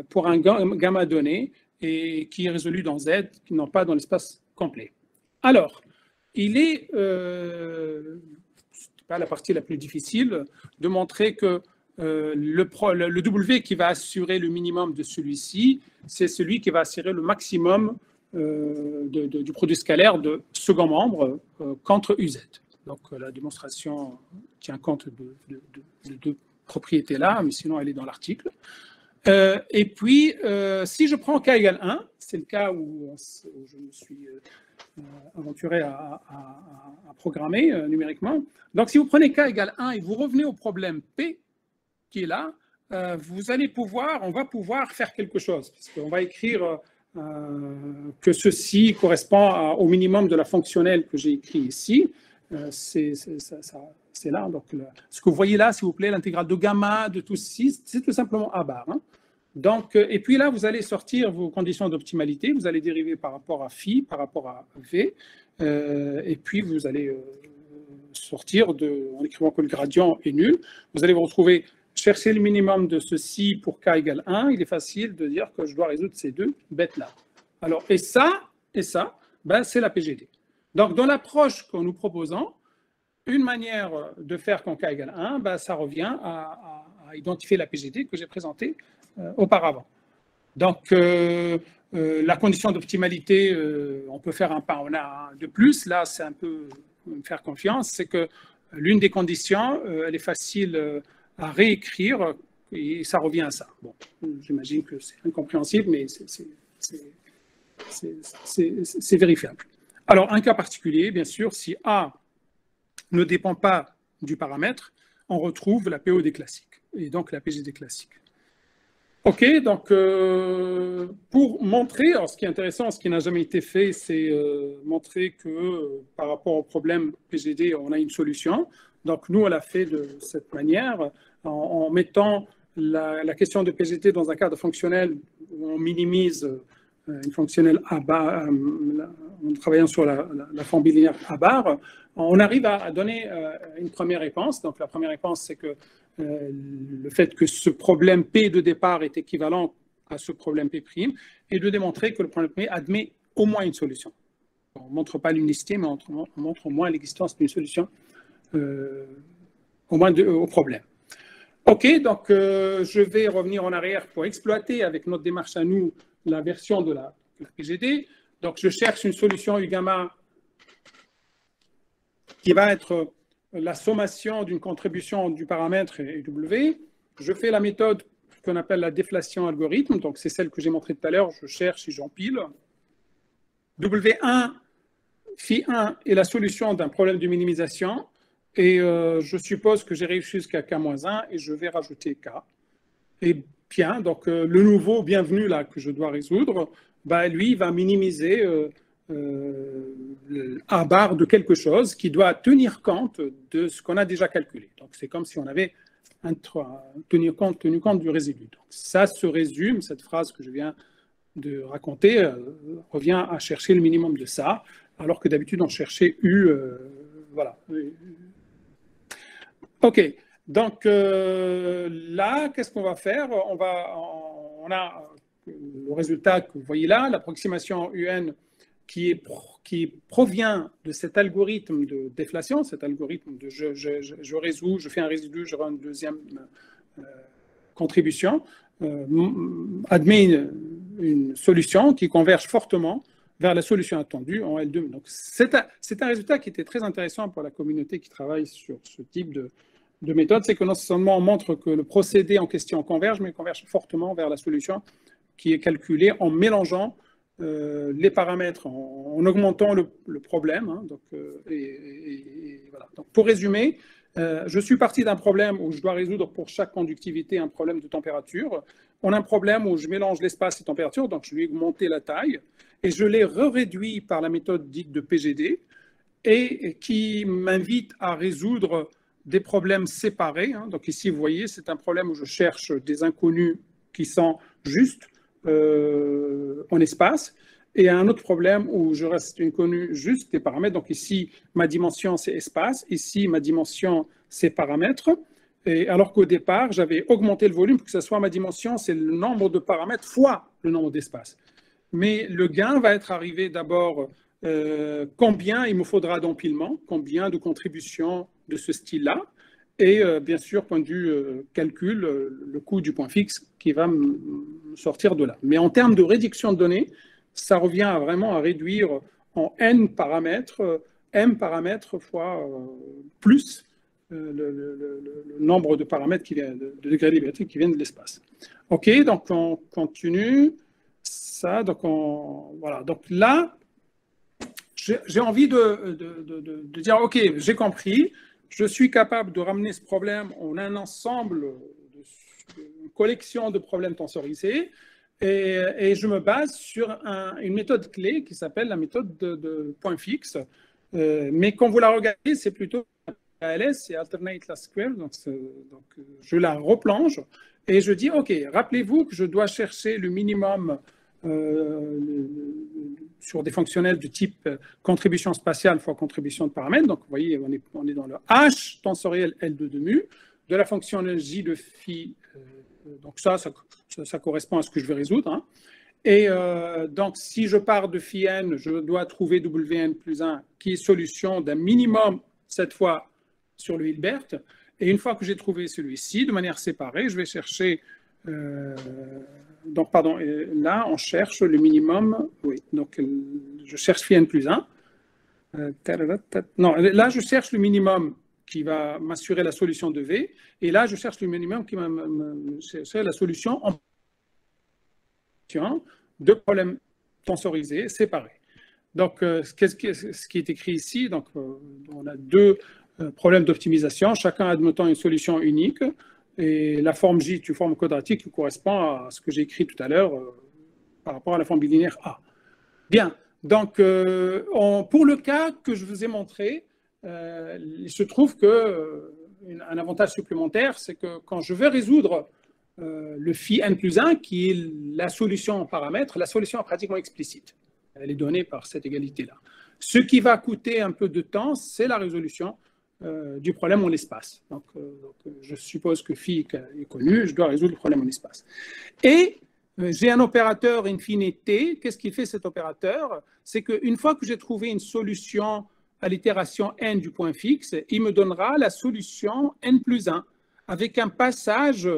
[SPEAKER 2] pour un gamma donné et qui est résolu dans Z, qui non pas dans l'espace complet. Alors, il est, c'est pas la partie la plus difficile, de montrer que le W qui va assurer le minimum de celui-ci, c'est celui qui va assurer le maximum du produit scalaire de second membre contre UZ. Donc la démonstration tient compte de deux propriétés-là, mais sinon elle est dans l'article. Et puis, si je prends K égale 1, c'est le cas où je me suis aventuré à programmer numériquement. Donc si vous prenez K égale 1 et vous revenez au problème P, qui est là, on va pouvoir faire quelque chose. Parce qu'on va écrire que ceci correspond au minimum de la fonctionnelle que j'ai écrit ici. C'est là. Donc, ce que vous voyez là, s'il vous plaît, l'intégrale de gamma de tout ceci, c'est tout simplement A bar. Hein. Donc, et puis là, vous allez sortir vos conditions d'optimalité. Vous allez dériver par rapport à phi, par rapport à v. Et puis, vous allez sortir en écrivant que le gradient est nul. Vous allez vous retrouver chercher le minimum de ceci pour k égale 1. Il est facile de dire que je dois résoudre ces deux bêtes-là. Alors, et ça, ben, c'est la PGD. Donc, dans l'approche que nous proposons, une manière de faire quand k égale 1, ben, ça revient à identifier la PGD que j'ai présentée auparavant. Donc, la condition d'optimalité, on peut faire un pas en a de plus. Là, c'est un peu me faire confiance. C'est que l'une des conditions, elle est facile à réécrire et ça revient à ça. Bon, j'imagine que c'est incompréhensible, mais c'est vérifiable. Alors, un cas particulier, bien sûr, si A ne dépend pas du paramètre, on retrouve la POD classique et donc la PGD classique. OK, donc pour montrer, alors ce qui est intéressant, ce qui n'a jamais été fait, c'est montrer que par rapport au problème PGD, on a une solution. Donc nous, on l'a fait de cette manière, en mettant la question de PGD dans un cadre fonctionnel où on minimise une fonctionnelle A bar, en travaillant sur la forme bilinéaire A bar, on arrive à donner une première réponse. Donc la première réponse, c'est que le fait que ce problème P de départ est équivalent à ce problème P', et de démontrer que le problème P admet au moins une solution. On ne montre pas l'unicité, mais on montre au moins l'existence d'une solution au problème. OK, donc je vais revenir en arrière pour exploiter avec notre démarche à nous la version de la PGD. Donc, je cherche une solution U gamma qui va être la sommation d'une contribution du paramètre et W. Je fais la méthode qu'on appelle la déflation algorithme. Donc, c'est celle que j'ai montrée tout à l'heure. Je cherche et j'empile. W1, Phi1 est la solution d'un problème de minimisation. Et je suppose que j'ai réussi jusqu'à K-1 et je vais rajouter K. Et bien, donc le nouveau bienvenu là que je dois résoudre, bah, lui va minimiser A bar de quelque chose qui doit tenir compte de ce qu'on a déjà calculé. Donc c'est comme si on avait tenu compte du résidu. Donc, ça se résume, cette phrase que je viens de raconter revient à chercher le minimum de ça, alors que d'habitude on cherchait U, voilà. OK, donc là, qu'est-ce qu'on va faire? On a le résultat que vous voyez là, l'approximation UN qui provient de cet algorithme de déflation, cet algorithme de je résous, je fais un résidu, je rends une deuxième contribution, admet une solution qui converge fortement vers la solution attendue en L2. Donc, c'est un résultat qui était très intéressant pour la communauté qui travaille sur ce type de méthode. C'est que non seulement on montre que le procédé en question converge, mais converge fortement vers la solution qui est calculée en mélangeant les paramètres, en augmentant le problème. Hein, donc, voilà. Donc, pour résumer, je suis parti d'un problème où je dois résoudre pour chaque conductivité un problème de température. On a un problème où je mélange l'espace et température, donc je vais augmenter la taille, et je l'ai réduit par la méthode dite de PGD, et qui m'invite à résoudre des problèmes séparés. Hein. Donc ici, vous voyez, c'est un problème où je cherche des inconnus qui sont justes en espace, et un autre problème où je reste inconnu juste des paramètres. Donc ici, ma dimension, c'est espace. Ici, ma dimension, c'est paramètres. Et alors qu'au départ, j'avais augmenté le volume pour que ce soit ma dimension, c'est le nombre de paramètres fois le nombre d'espaces. Mais le gain va être arrivé d'abord combien il me faudra d'empilement, combien de contributions de ce style-là, et bien sûr, point de vue calcul, le coût du point fixe qui va me sortir de là. Mais en termes de réduction de données, ça revient vraiment à réduire en n paramètres, m paramètres fois plus le nombre de paramètres qui viennent, de degrés de liberté qui viennent de l'espace. OK, donc on continue. Ça, donc voilà. Donc là, j'ai envie de dire, OK, j'ai compris, je suis capable de ramener ce problème en un ensemble, une collection de problèmes tensorisés, et je me base sur une méthode clé qui s'appelle la méthode de point fixe. Mais quand vous la regardez, c'est plutôt ALS, c'est Alternate Last Square, donc je la replonge, et je dis, OK, rappelez-vous que je dois chercher le minimum sur des fonctionnels de type contribution spatiale fois contribution de paramètres. Donc, vous voyez, on est dans le H tensoriel L2 de mu, de la fonction J de phi. Donc, ça correspond à ce que je vais résoudre. Hein. Et donc, si je pars de phi n, je dois trouver Wn plus 1, qui est solution d'un minimum, cette fois, sur le Hilbert. Et une fois que j'ai trouvé celui-ci, de manière séparée, je vais chercher... donc, pardon, là, on cherche le minimum. Oui, donc, je cherche phi n plus 1. Non, là, je cherche le minimum qui va m'assurer la solution de V. Et là, je cherche le minimum qui va m'assurer la solution en de problèmes tensorisés séparés. Donc, ce qui est écrit ici, donc, on a deux problèmes d'optimisation, chacun admettant une solution unique. Et la forme J est une forme quadratique qui correspond à ce que j'ai écrit tout à l'heure par rapport à la forme bilinéaire A. Bien, donc pour le cas que je vous ai montré, il se trouve qu'un avantage supplémentaire, c'est que quand je vais résoudre le phi n plus 1, qui est la solution en paramètres, la solution est pratiquement explicite. Elle est donnée par cette égalité-là. Ce qui va coûter un peu de temps, c'est la résolution du problème en espace. Donc, je suppose que phi est connu, je dois résoudre le problème en espace. Et j'ai un opérateur infinité. Qu'est-ce qu'il fait cet opérateur? C'est qu'une fois que j'ai trouvé une solution à l'itération n du point fixe, il me donnera la solution n plus 1 avec un passage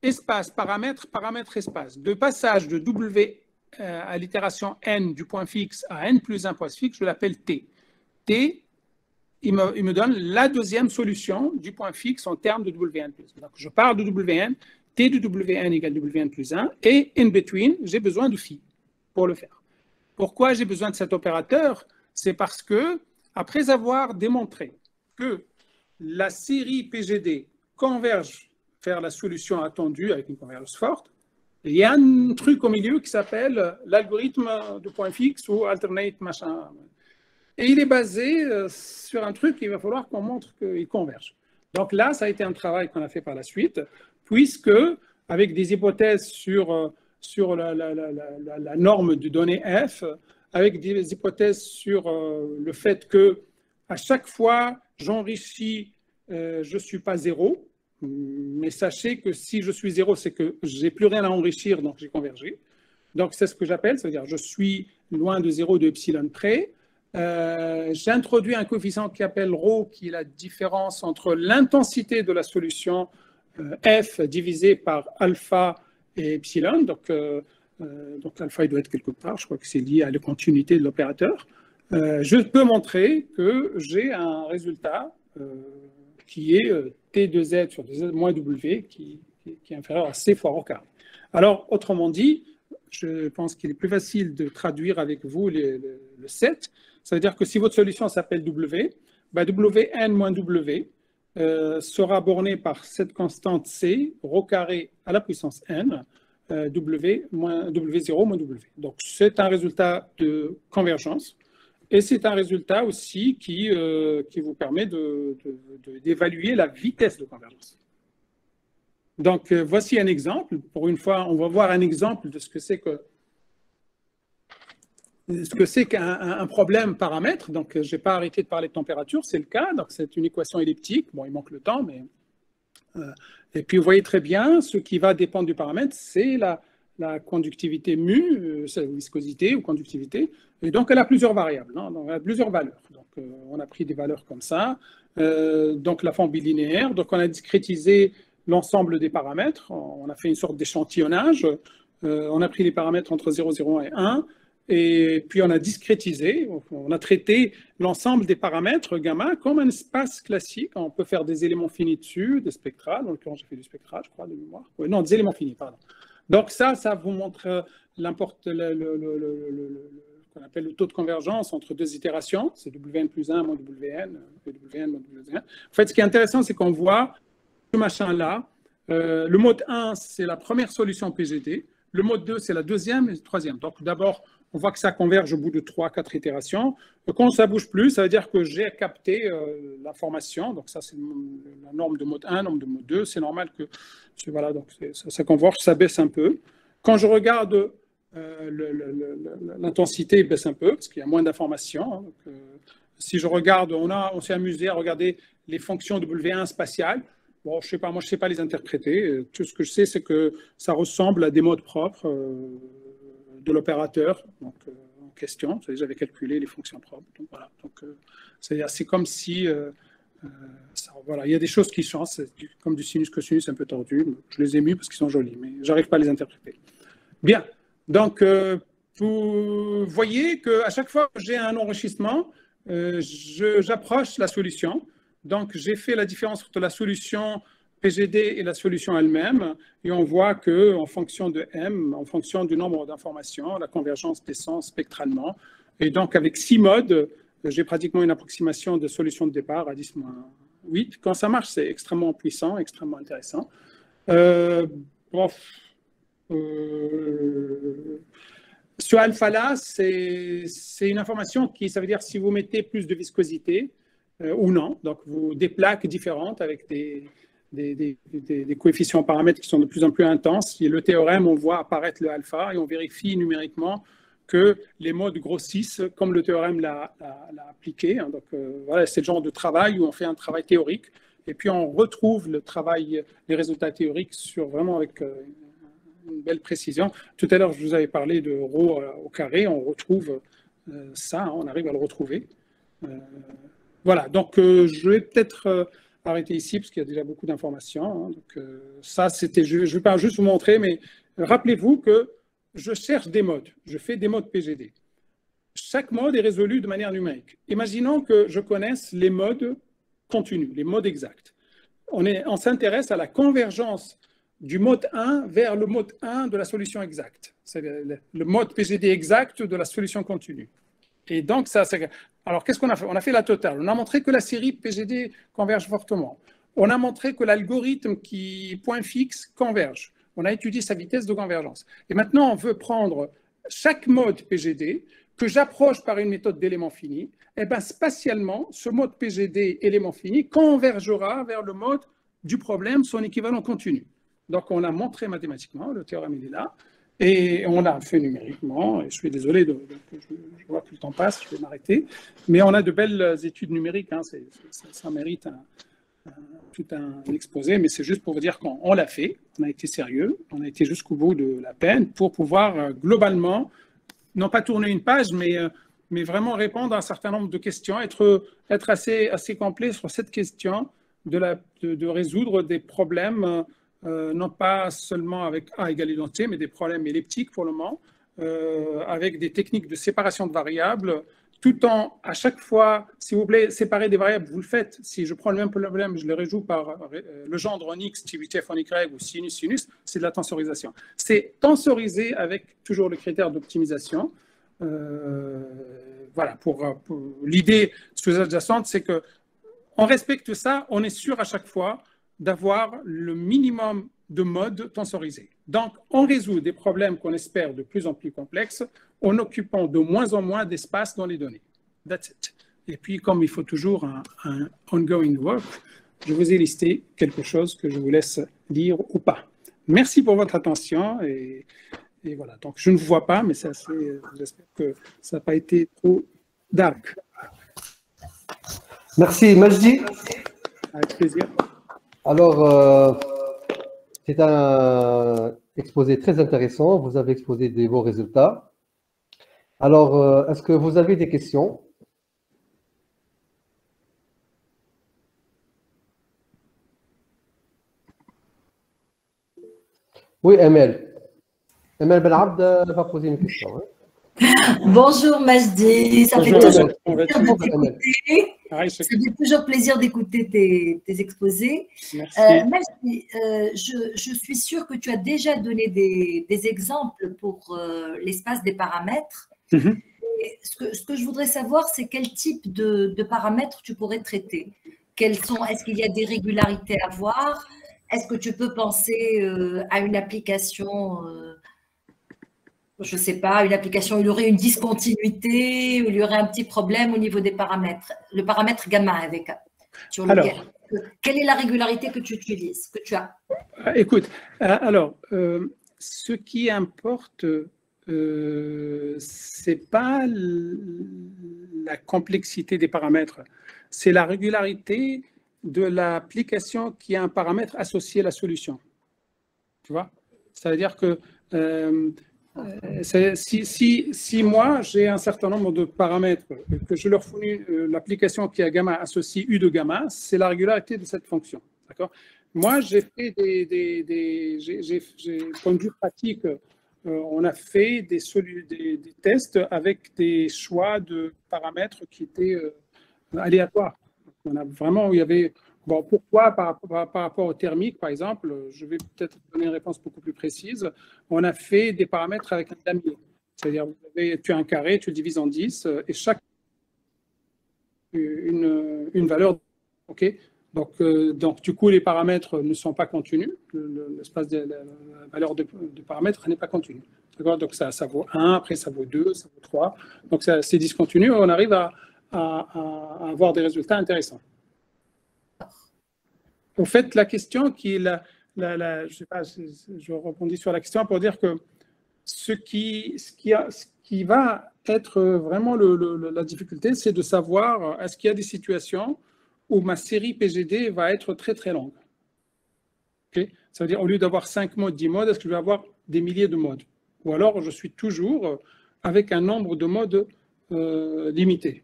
[SPEAKER 2] espace, paramètre, paramètre, espace. De passage de W à l'itération n du point fixe à n plus 1 point fixe, je l'appelle T. T, il me donne la deuxième solution du point fixe en termes de Wn+. Donc, je pars de Wn, T de Wn égale Wn plus 1, et in between, j'ai besoin de phi pour le faire. Pourquoi j'ai besoin de cet opérateur? C'est parce que, après avoir démontré que la série PGD converge vers la solution attendue avec une convergence forte, il y a un truc au milieu qui s'appelle l'algorithme de point fixe ou alternate machin. Et il est basé sur un truc qu'il va falloir qu'on montre qu'il converge. Donc là, ça a été un travail qu'on a fait par la suite, puisque avec des hypothèses sur la norme de données F, avec des hypothèses sur le fait que à chaque fois j'enrichis, je ne suis pas zéro, mais sachez que si je suis zéro, c'est que je n'ai plus rien à enrichir, donc j'ai convergé. Donc c'est ce que j'appelle, c'est-à-dire je suis loin de zéro de epsilon près. J'ai introduit un coefficient qui s'appelle ρ, qui est la différence entre l'intensité de la solution F divisé par alpha et epsilon. Donc alpha, il doit être quelque part, je crois que c'est lié à la continuité de l'opérateur. Je peux montrer que j'ai un résultat qui est T2Z sur 2Z moins W, qui est inférieur à C fois ρ carré. Alors, autrement dit, je pense qu'il est plus facile de traduire avec vous le set. Ça veut dire que si votre solution s'appelle W, Wn moins W sera borné par cette constante C, ρ carré à la puissance n, W0 moins W. Donc, c'est un résultat de convergence. Et c'est un résultat aussi qui vous permet d'évaluer la vitesse de convergence. Donc, voici un exemple. Pour une fois, on va voir un exemple de ce que c'est qu'un problème paramètre. Donc, je n'ai pas arrêté de parler de température, c'est le cas. Donc, c'est une équation elliptique. Bon, il manque le temps, mais... et puis, vous voyez très bien, ce qui va dépendre du paramètre, c'est la conductivité mu, c'est la viscosité ou conductivité. Et donc, elle a plusieurs variables, hein, donc elle a plusieurs valeurs. Donc, on a pris des valeurs comme ça. Donc, la forme bilinéaire. Donc, on a discrétisé l'ensemble des paramètres. On a fait une sorte d'échantillonnage. On a pris les paramètres entre 0, 0, 1 et 1. Et puis, on a discrétisé. On a traité l'ensemble des paramètres gamma comme un espace classique. On peut faire des éléments finis dessus, des spectra. Dans l'occurrence, j'ai fait du spectra, je crois, de mémoire. Oui, non, des éléments finis, pardon. Donc, ça vous montre qu'on appelle le taux de convergence entre deux itérations. C'est Wn plus 1 moins Wn, Wn moins Wn. En fait, ce qui est intéressant, c'est qu'on voit ce machin-là. Le mode 1, c'est la première solution PGD. Le mode 2, c'est la deuxième et la troisième. Donc, d'abord, on voit que ça converge au bout de 3-4 itérations. Quand ça ne bouge plus, ça veut dire que j'ai capté l'information. Donc, ça, c'est la norme de mode 1, norme de mode 2. C'est normal que voilà, donc ça converge, ça baisse un peu. Quand je regarde l'intensité, baisse un peu parce qu'il y a moins d'informations. Si je regarde, on s'est amusé à regarder les fonctions W1 spatiales. Bon, je sais pas, moi, je ne sais pas les interpréter. Tout ce que je sais, c'est que ça ressemble à des modes propres de l'opérateur en question. J'avais calculé les fonctions propres. Donc, voilà. Donc, c'est comme si... voilà, il y a des choses qui changent, comme du sinus cosinus un peu tordu. Je les ai mis parce qu'ils sont jolis, mais je n'arrive pas à les interpréter. Bien. Donc, vous voyez qu'à chaque fois que j'ai un enrichissement, j'approche la solution. Donc, j'ai fait la différence entre la solution PGD et la solution elle-même. Et on voit qu'en fonction de M, en fonction du nombre d'informations, la convergence descend spectralement. Et donc, avec 6 modes, j'ai pratiquement une approximation de solution de départ à 10-8. Quand ça marche, c'est extrêmement puissant, extrêmement intéressant. Sur alpha là, c'est une information qui, ça veut dire si vous mettez plus de viscosité ou non. Donc, des plaques différentes avec des coefficients paramètres qui sont de plus en plus intenses. Et le théorème, on voit apparaître le alpha et on vérifie numériquement que les modes grossissent comme le théorème l'a appliqué. Donc, voilà, c'est le genre de travail où on fait un travail théorique et puis on retrouve les résultats théoriques vraiment avec une belle précision. Tout à l'heure, je vous avais parlé de ρ au carré. On retrouve ça, on arrive à le retrouver. Voilà, donc je vais peut-être arrêter ici parce qu'il y a déjà beaucoup d'informations. Hein. Donc, ça, c'était, je ne vais pas juste vous montrer, mais rappelez-vous que je cherche des modes. Je fais des modes PGD. Chaque mode est résolu de manière numérique. Imaginons que je connaisse les modes continus, les modes exacts. On s'intéresse à la convergence du mode 1 vers le mode 1 de la solution exacte. C'est le mode PGD exact de la solution continue. Et donc, alors, qu'est-ce qu'on a fait? On a fait la totale. On a montré que la série PGD converge fortement. On a montré que l'algorithme qui point fixe converge. On a étudié sa vitesse de convergence. Et maintenant, on veut prendre chaque mode PGD que j'approche par une méthode d'éléments finis. Et bien, spatialement, ce mode PGD élément fini convergera vers le mode du problème, son équivalent continu. Donc, on a montré mathématiquement, le théorème il est là. Et on l'a fait numériquement, et je suis désolé, je vois que le temps passe, je vais m'arrêter, mais on a de belles études numériques, hein, ça mérite tout un exposé, mais c'est juste pour vous dire qu'on l'a fait, on a été sérieux, on a été jusqu'au bout de la peine pour pouvoir globalement, non pas tourner une page, mais vraiment répondre à un certain nombre de questions, être assez complet sur cette question de résoudre des problèmes non pas seulement avec A égale identité, mais des problèmes elliptiques pour le moment, avec des techniques de séparation de variables, tout en, à chaque fois, s'il vous plaît, séparer des variables, vous le faites. Si je prends le même problème, je le réjoue par le gendre en X, TBTF en Y ou sinus, c'est de la tensorisation. C'est tensoriser avec toujours le critère d'optimisation. Voilà, pour l'idée sous-jacente, c'est que on respecte ça, on est sûr à chaque fois d'avoir le minimum de modes tensorisés. Donc, on résout des problèmes qu'on espère de plus en plus complexes en occupant de moins en moins d'espace dans les données. That's it. Et puis, comme il faut toujours un ongoing work, je vous ai listé quelque chose que je vous laisse lire ou pas. Merci pour votre attention et voilà. Donc, je ne vous vois pas, mais j'espère que ça n'a pas été trop dark.
[SPEAKER 3] Merci, Majdi.
[SPEAKER 2] Avec plaisir.
[SPEAKER 3] Alors, c'est un exposé très intéressant. Vous avez exposé des beaux résultats. Alors, est-ce que vous avez des questions? Oui, Emel. Emel Benabd va poser une question. Hein.
[SPEAKER 4] Bonjour Majdi, ça fait toujours plaisir d'écouter tes exposés. Majdi, je suis sûre que tu as déjà donné des exemples pour l'espace des paramètres.
[SPEAKER 2] Mm-hmm.
[SPEAKER 4] Et ce que je voudrais savoir, c'est quel type de paramètres tu pourrais traiter. Est-ce qu'il y a des régularités à voir? Est-ce que tu peux penser à une application je ne sais pas, une application où il y aurait une discontinuité, où il y aurait un petit problème au niveau des paramètres, le paramètre gamma sur lequel. Quelle est la régularité que tu utilises, que tu as?
[SPEAKER 2] Écoute, alors, ce qui importe, ce n'est pas la complexité des paramètres, c'est la régularité de l'application qui a un paramètre associé à la solution. Tu vois? Ça veut dire que si moi, j'ai un certain nombre de paramètres, que je leur fournis l'application qui a gamma associe U de gamma, c'est la régularité de cette fonction. D'accord? Moi, j'ai fait point de vue pratique, on a fait des tests avec des choix de paramètres qui étaient aléatoires. On a vraiment, il y avait... Bon, pourquoi par rapport au thermique, par exemple, je vais peut-être donner une réponse beaucoup plus précise. On a fait des paramètres avec un damier. C'est-à-dire, tu as un carré, tu le divises en 10, et chaque une valeur. OK? Donc, du coup, les paramètres ne sont pas continus. L'espace de la valeur de paramètres n'est pas continue. D'accord? Donc, ça vaut 1, après ça vaut 2, ça vaut 3. Donc, c'est discontinu. On arrive à avoir des résultats intéressants. En fait, la question qui est je sais pas, je rebondis sur la question pour dire que ce qui va être vraiment la difficulté, c'est de savoir est-ce qu'il y a des situations où ma série PGD va être très très longue. Okay? Ça veut dire, au lieu d'avoir 5 modes, 10 modes, est-ce que je vais avoir des milliers de modes? Ou alors, je suis toujours avec un nombre de modes limité.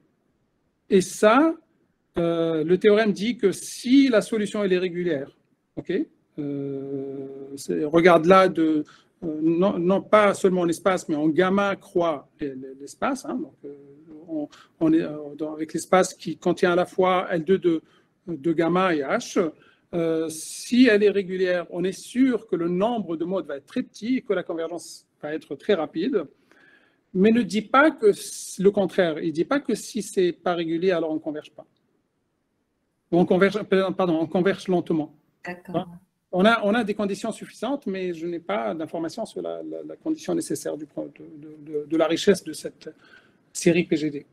[SPEAKER 2] Et ça, le théorème dit que si la solution elle est régulière, ok, regarde là non pas seulement en espace, mais en gamma croix l'espace. Hein, donc, on est avec l'espace qui contient à la fois L2 de gamma et H. Si elle est régulière, on est sûr que le nombre de modes va être très petit et que la convergence va être très rapide. Mais ne dit pas que le contraire. Il ne dit pas que si ce n'est pas régulier, alors on ne converge pas. Ou on converge lentement.
[SPEAKER 4] D'accord.
[SPEAKER 2] On a des conditions suffisantes, mais je n'ai pas d'informations sur la condition nécessaire de la richesse de cette série PGD.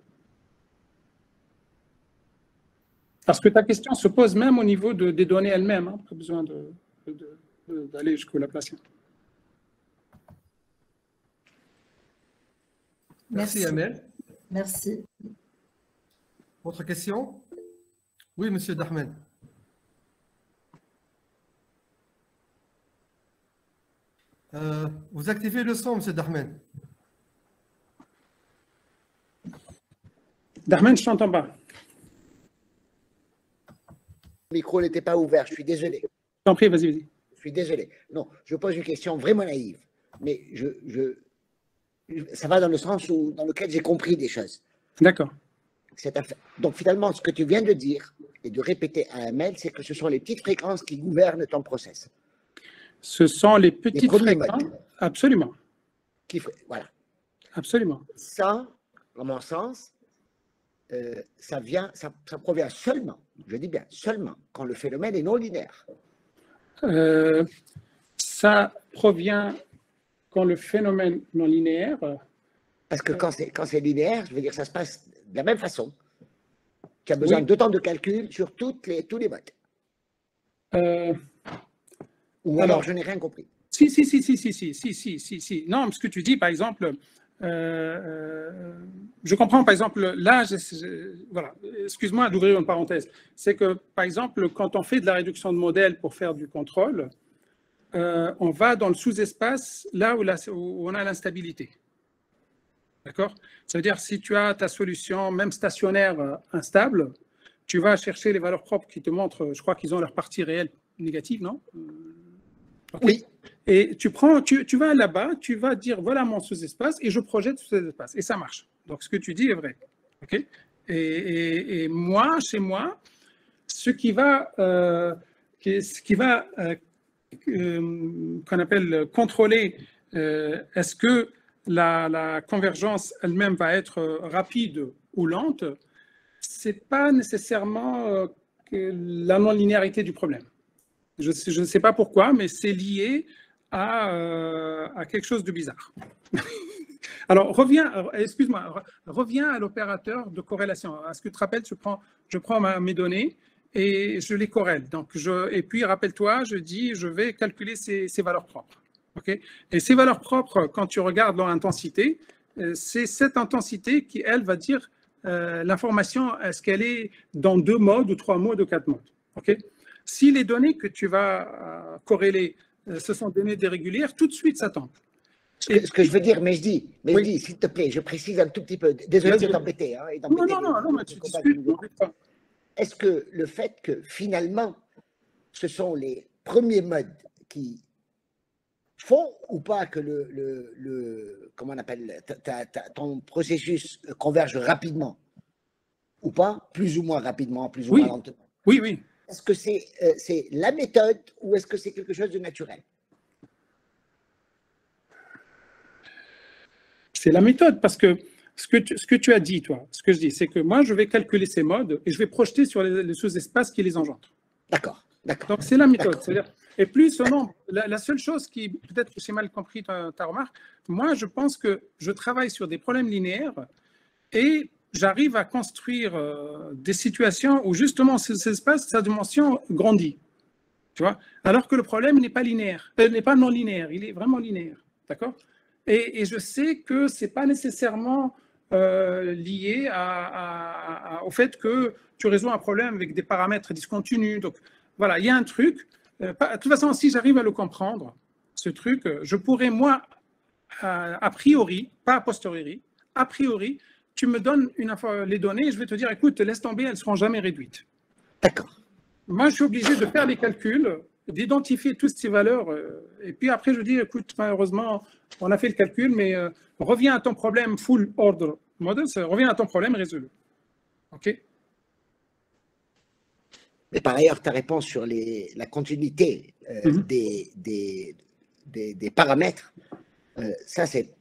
[SPEAKER 2] Parce que ta question se pose même au niveau des données elles-mêmes, hein, pas besoin d'aller jusqu'au Laplacien.
[SPEAKER 3] Merci Amel.
[SPEAKER 4] Merci.
[SPEAKER 3] Autre question? Oui, monsieur Dahmed. Vous activez le son, monsieur Dahmed.
[SPEAKER 2] Dahmed, je ne t'entends pas.
[SPEAKER 5] Le micro n'était pas ouvert, je suis désolé.
[SPEAKER 2] Je t'en prie, vas-y.
[SPEAKER 5] Je suis désolé. Non, je pose une question vraiment naïve, mais ça va dans le sens dans lequel j'ai compris des choses.
[SPEAKER 2] D'accord.
[SPEAKER 5] Donc finalement, ce que tu viens de dire et de répéter à Amel, c'est que ce sont les petites fréquences qui gouvernent ton process.
[SPEAKER 2] Ce sont les petites fréquences. Absolument.
[SPEAKER 5] Voilà.
[SPEAKER 2] Absolument.
[SPEAKER 5] Ça, à mon sens, ça provient seulement, je dis bien seulement, quand le phénomène est non linéaire.
[SPEAKER 2] Ça provient quand le phénomène non linéaire.
[SPEAKER 5] Parce que quand c'est linéaire, je veux dire, ça se passe de la même façon. Tu as besoin de temps de calcul sur tous les modes. Alors, je n'ai rien compris.
[SPEAKER 2] Si. Non, ce que tu dis, par exemple, je comprends, par exemple, là, voilà, excuse-moi d'ouvrir une parenthèse. C'est que, par exemple, quand on fait de la réduction de modèles pour faire du contrôle, on va dans le sous-espace là où on a l'instabilité. D'accord? Ça veut dire si tu as ta solution, même stationnaire, instable, tu vas chercher les valeurs propres qui te montrent, je crois qu'ils ont leur partie réelle négative, non? Okay.
[SPEAKER 5] Oui.
[SPEAKER 2] Et tu vas là-bas, tu vas dire voilà mon sous-espace et je projette ce sous-espace. Et ça marche. Donc ce que tu dis est vrai. Okay? Et moi, chez moi, ce qui va qu'on appelle contrôler, est-ce que la convergence elle-même va être rapide ou lente, ce n'est pas nécessairement la non-linéarité du problème. Je ne sais pas pourquoi, mais c'est lié à quelque chose de bizarre. Alors, reviens à l'opérateur de corrélation. Est-ce que tu te rappelles, je prends mes données et je les corrèle. Donc, et puis, rappelle-toi, je vais calculer ces valeurs propres. Okay? Et ces valeurs propres, quand tu regardes leur intensité, c'est cette intensité qui, elle, va dire l'information, est-ce qu'elle est dans 2 modes ou 3 modes ou 4 modes. Okay? Si les données que tu vas corréler, ce sont des données dérégulières, tout de suite, ça tombe.
[SPEAKER 5] Ce que je veux dire, mais je dis, s'il te plaît, je précise un tout petit peu. Désolé de t'embêter. Hein,
[SPEAKER 2] non, mais tu discutes.
[SPEAKER 5] Est-ce que le fait que finalement, ce sont les premiers modes qui font ou pas que comment on appelle, ton processus converge rapidement ou pas, plus ou moins rapidement, plus ou moins lentement?
[SPEAKER 2] Oui.
[SPEAKER 5] Est-ce que c'est la méthode ou est-ce que c'est quelque chose de naturel?
[SPEAKER 2] C'est la méthode, parce que ce que tu as dit, toi, ce que je dis, c'est que moi, je vais calculer ces modes et je vais projeter sur les sous-espaces qui les engendrent.
[SPEAKER 5] D'accord.
[SPEAKER 2] Donc, c'est la méthode. C'est-à-dire, et plus ce nombre, la seule chose qui, peut-être que j'ai mal compris ta remarque, moi, je pense que je travaille sur des problèmes linéaires et j'arrive à construire des situations où justement ces espaces, sa dimension grandit. Tu vois? Alors que le problème n'est pas linéaire, n'est pas non linéaire, il est vraiment linéaire. D'accord? Et je sais que ce n'est pas nécessairement lié au fait que tu résous un problème avec des paramètres discontinus. Donc voilà, il y a un truc. De toute façon, si j'arrive à le comprendre, ce truc, je pourrais, moi, a priori, pas a posteriori, a priori, tu me donnes les données et je vais te dire, écoute, laisse tomber, elles ne seront jamais réduites.
[SPEAKER 5] D'accord.
[SPEAKER 2] Moi, je suis obligé de faire les calculs, d'identifier toutes ces valeurs. Et puis après, je dis, écoute, malheureusement, on a fait le calcul, mais reviens à ton problème full order model, reviens à ton problème résolu. OK?
[SPEAKER 5] Mais par ailleurs, ta réponse sur la continuité des paramètres,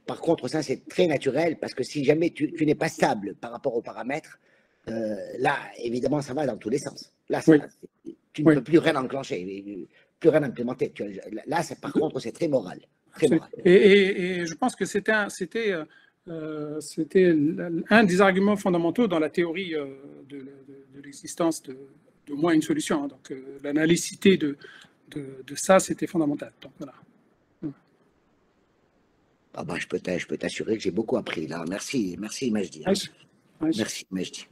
[SPEAKER 5] par contre, ça, c'est très naturel parce que si jamais tu n'es pas stable par rapport aux paramètres, là, évidemment, ça va dans tous les sens. Là, tu ne peux plus rien enclencher, plus rien implémenter. Là, par contre, c'est très moral. Très moral.
[SPEAKER 2] Et je pense que c'était un des arguments fondamentaux dans la théorie de l'existence de moins une solution. Donc, l'analysité de ça, c'était fondamental. Donc, voilà.
[SPEAKER 5] Ah bah, je peux t'assurer que j'ai beaucoup appris là. Merci Majdi. Merci Majdi.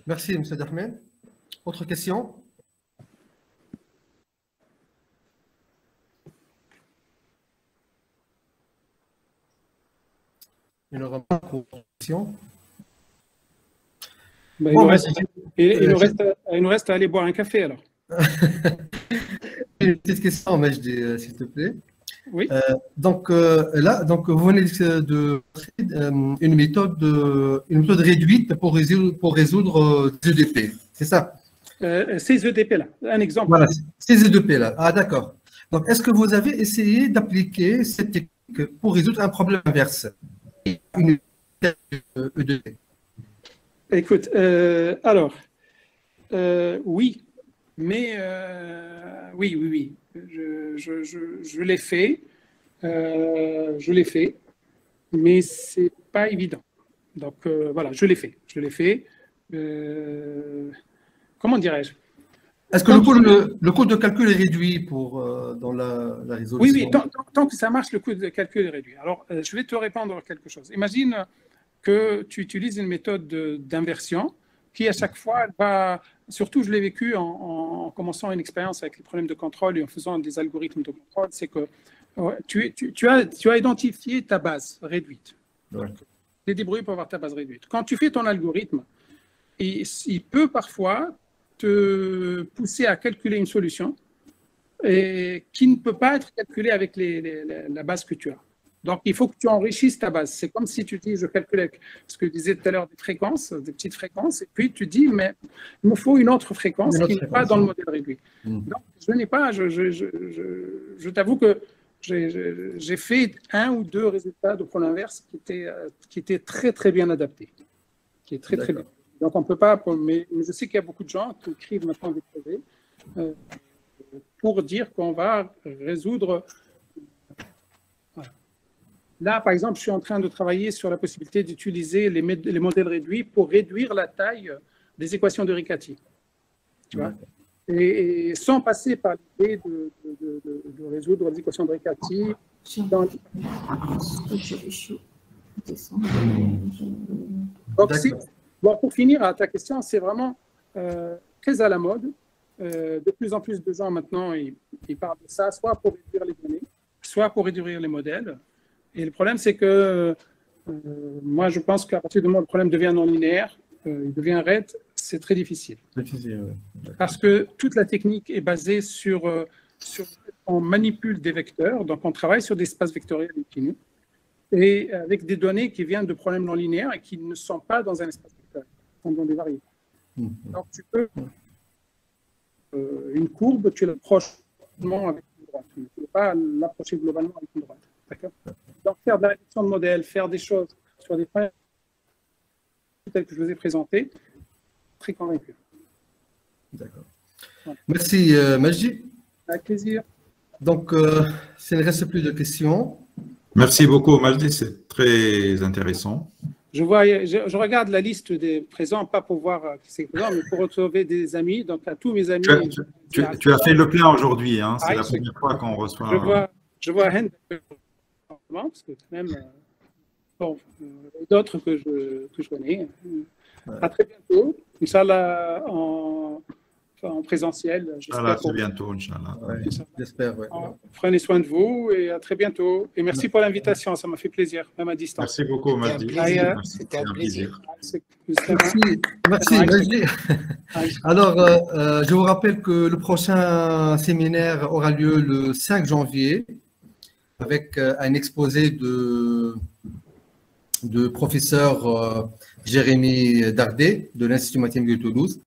[SPEAKER 3] Merci M. Dahmed. Autre question? Il n'y aura pas de question.
[SPEAKER 2] Ben, il nous reste à aller boire un café alors.
[SPEAKER 3] Une petite question, Majdi, s'il te plaît.
[SPEAKER 2] Oui.
[SPEAKER 3] Donc vous venez de une méthode réduite pour résoudre des EDP, c'est ça?
[SPEAKER 2] Ces EDP là, un exemple.
[SPEAKER 3] Voilà, ces EDP là. Ah d'accord. Donc est-ce que vous avez essayé d'appliquer cette technique pour résoudre un problème inverse? Une EDP.
[SPEAKER 2] Écoute, alors, oui, mais oui. Je l'ai fait, mais c'est pas évident. Donc voilà, je l'ai fait. Comment dirais-je?
[SPEAKER 3] Est-ce que le coût de calcul est réduit dans la résolution?
[SPEAKER 2] Oui, tant que ça marche, le coût de calcul est réduit. Alors, je vais te répondre à quelque chose. Imagine que tu utilises une méthode d'inversion qui, à chaque fois, va… Surtout, je l'ai vécu en commençant une expérience avec les problèmes de contrôle et en faisant des algorithmes de contrôle, c'est que tu as identifié ta base réduite.
[SPEAKER 3] Ouais.
[SPEAKER 2] Tu es débrouillé pour avoir ta base réduite. Quand tu fais ton algorithme, il peut parfois te pousser à calculer une solution qui ne peut pas être calculée avec la base que tu as. Donc, il faut que tu enrichisses ta base. C'est comme si tu dis, je calcule ce que je disais tout à l'heure, des fréquences, des petites fréquences, et puis tu dis, mais il me faut une autre fréquence qui n'est pas dans le modèle réduit. Donc, je n'ai pas, je t'avoue que j'ai fait un ou deux résultats de pôle inverse qui étaient très, très bien adaptés. Qui est très, très bien. Donc, on ne peut pas, mais je sais qu'il y a beaucoup de gens qui écrivent maintenant des projets pour dire qu'on va résoudre… Là, par exemple, je suis en train de travailler sur la possibilité d'utiliser les modèles réduits pour réduire la taille des équations de Riccati. Tu vois, et sans passer par l'idée de résoudre les équations de Riccati. Donc, pour finir à ta question, c'est vraiment très à la mode. De plus en plus de gens maintenant, ils parlent de ça, soit pour réduire les données, soit pour réduire les modèles. Et le problème, c'est que moi, je pense qu'à partir du moment où le problème devient non linéaire, il devient RAID, c'est très difficile. Parce que toute la technique est basée sur on manipule des vecteurs, donc on travaille sur des espaces vectoriels infinis, et avec des données qui viennent de problèmes non linéaires et qui ne sont pas dans un espace vectoriel, qui sont dans des variables. Donc tu peux, une courbe, tu l'approches avec une droite, mais tu ne peux pas l'approcher globalement avec une droite. D'accord. Donc, faire de la réduction de modèles, faire des choses sur des problèmes tels que je vous ai présentés, très convaincu.
[SPEAKER 3] D'accord. Voilà. Merci, Majdi.
[SPEAKER 2] Avec plaisir.
[SPEAKER 3] Donc, s'il ne reste plus de questions.
[SPEAKER 1] Merci beaucoup, Majdi, c'est très intéressant.
[SPEAKER 2] Je regarde la liste des présents, pas pour voir qui c'est présent, mais pour retrouver des amis. Donc, à tous mes amis.
[SPEAKER 1] Tu as fait le plein aujourd'hui, hein, c'est la première fois qu'on reçoit.
[SPEAKER 2] Je vois Hen, parce que même d'autres que je connais. À très bientôt. Inch'Allah, en présentiel.
[SPEAKER 1] Inch'Allah, très bientôt, Inch'Allah.
[SPEAKER 3] Ouais, j'espère, ouais.
[SPEAKER 2] Prenez soin de vous et à très bientôt. Et merci pour l'invitation, ça m'a fait plaisir, même à distance.
[SPEAKER 1] Merci beaucoup, Majdi.
[SPEAKER 5] C'était un plaisir.
[SPEAKER 3] Merci. Alors, je vous rappelle que le prochain séminaire aura lieu le 5 janvier avec un exposé de professeur Jérémy Dardet de l'Institut mathématique de Toulouse.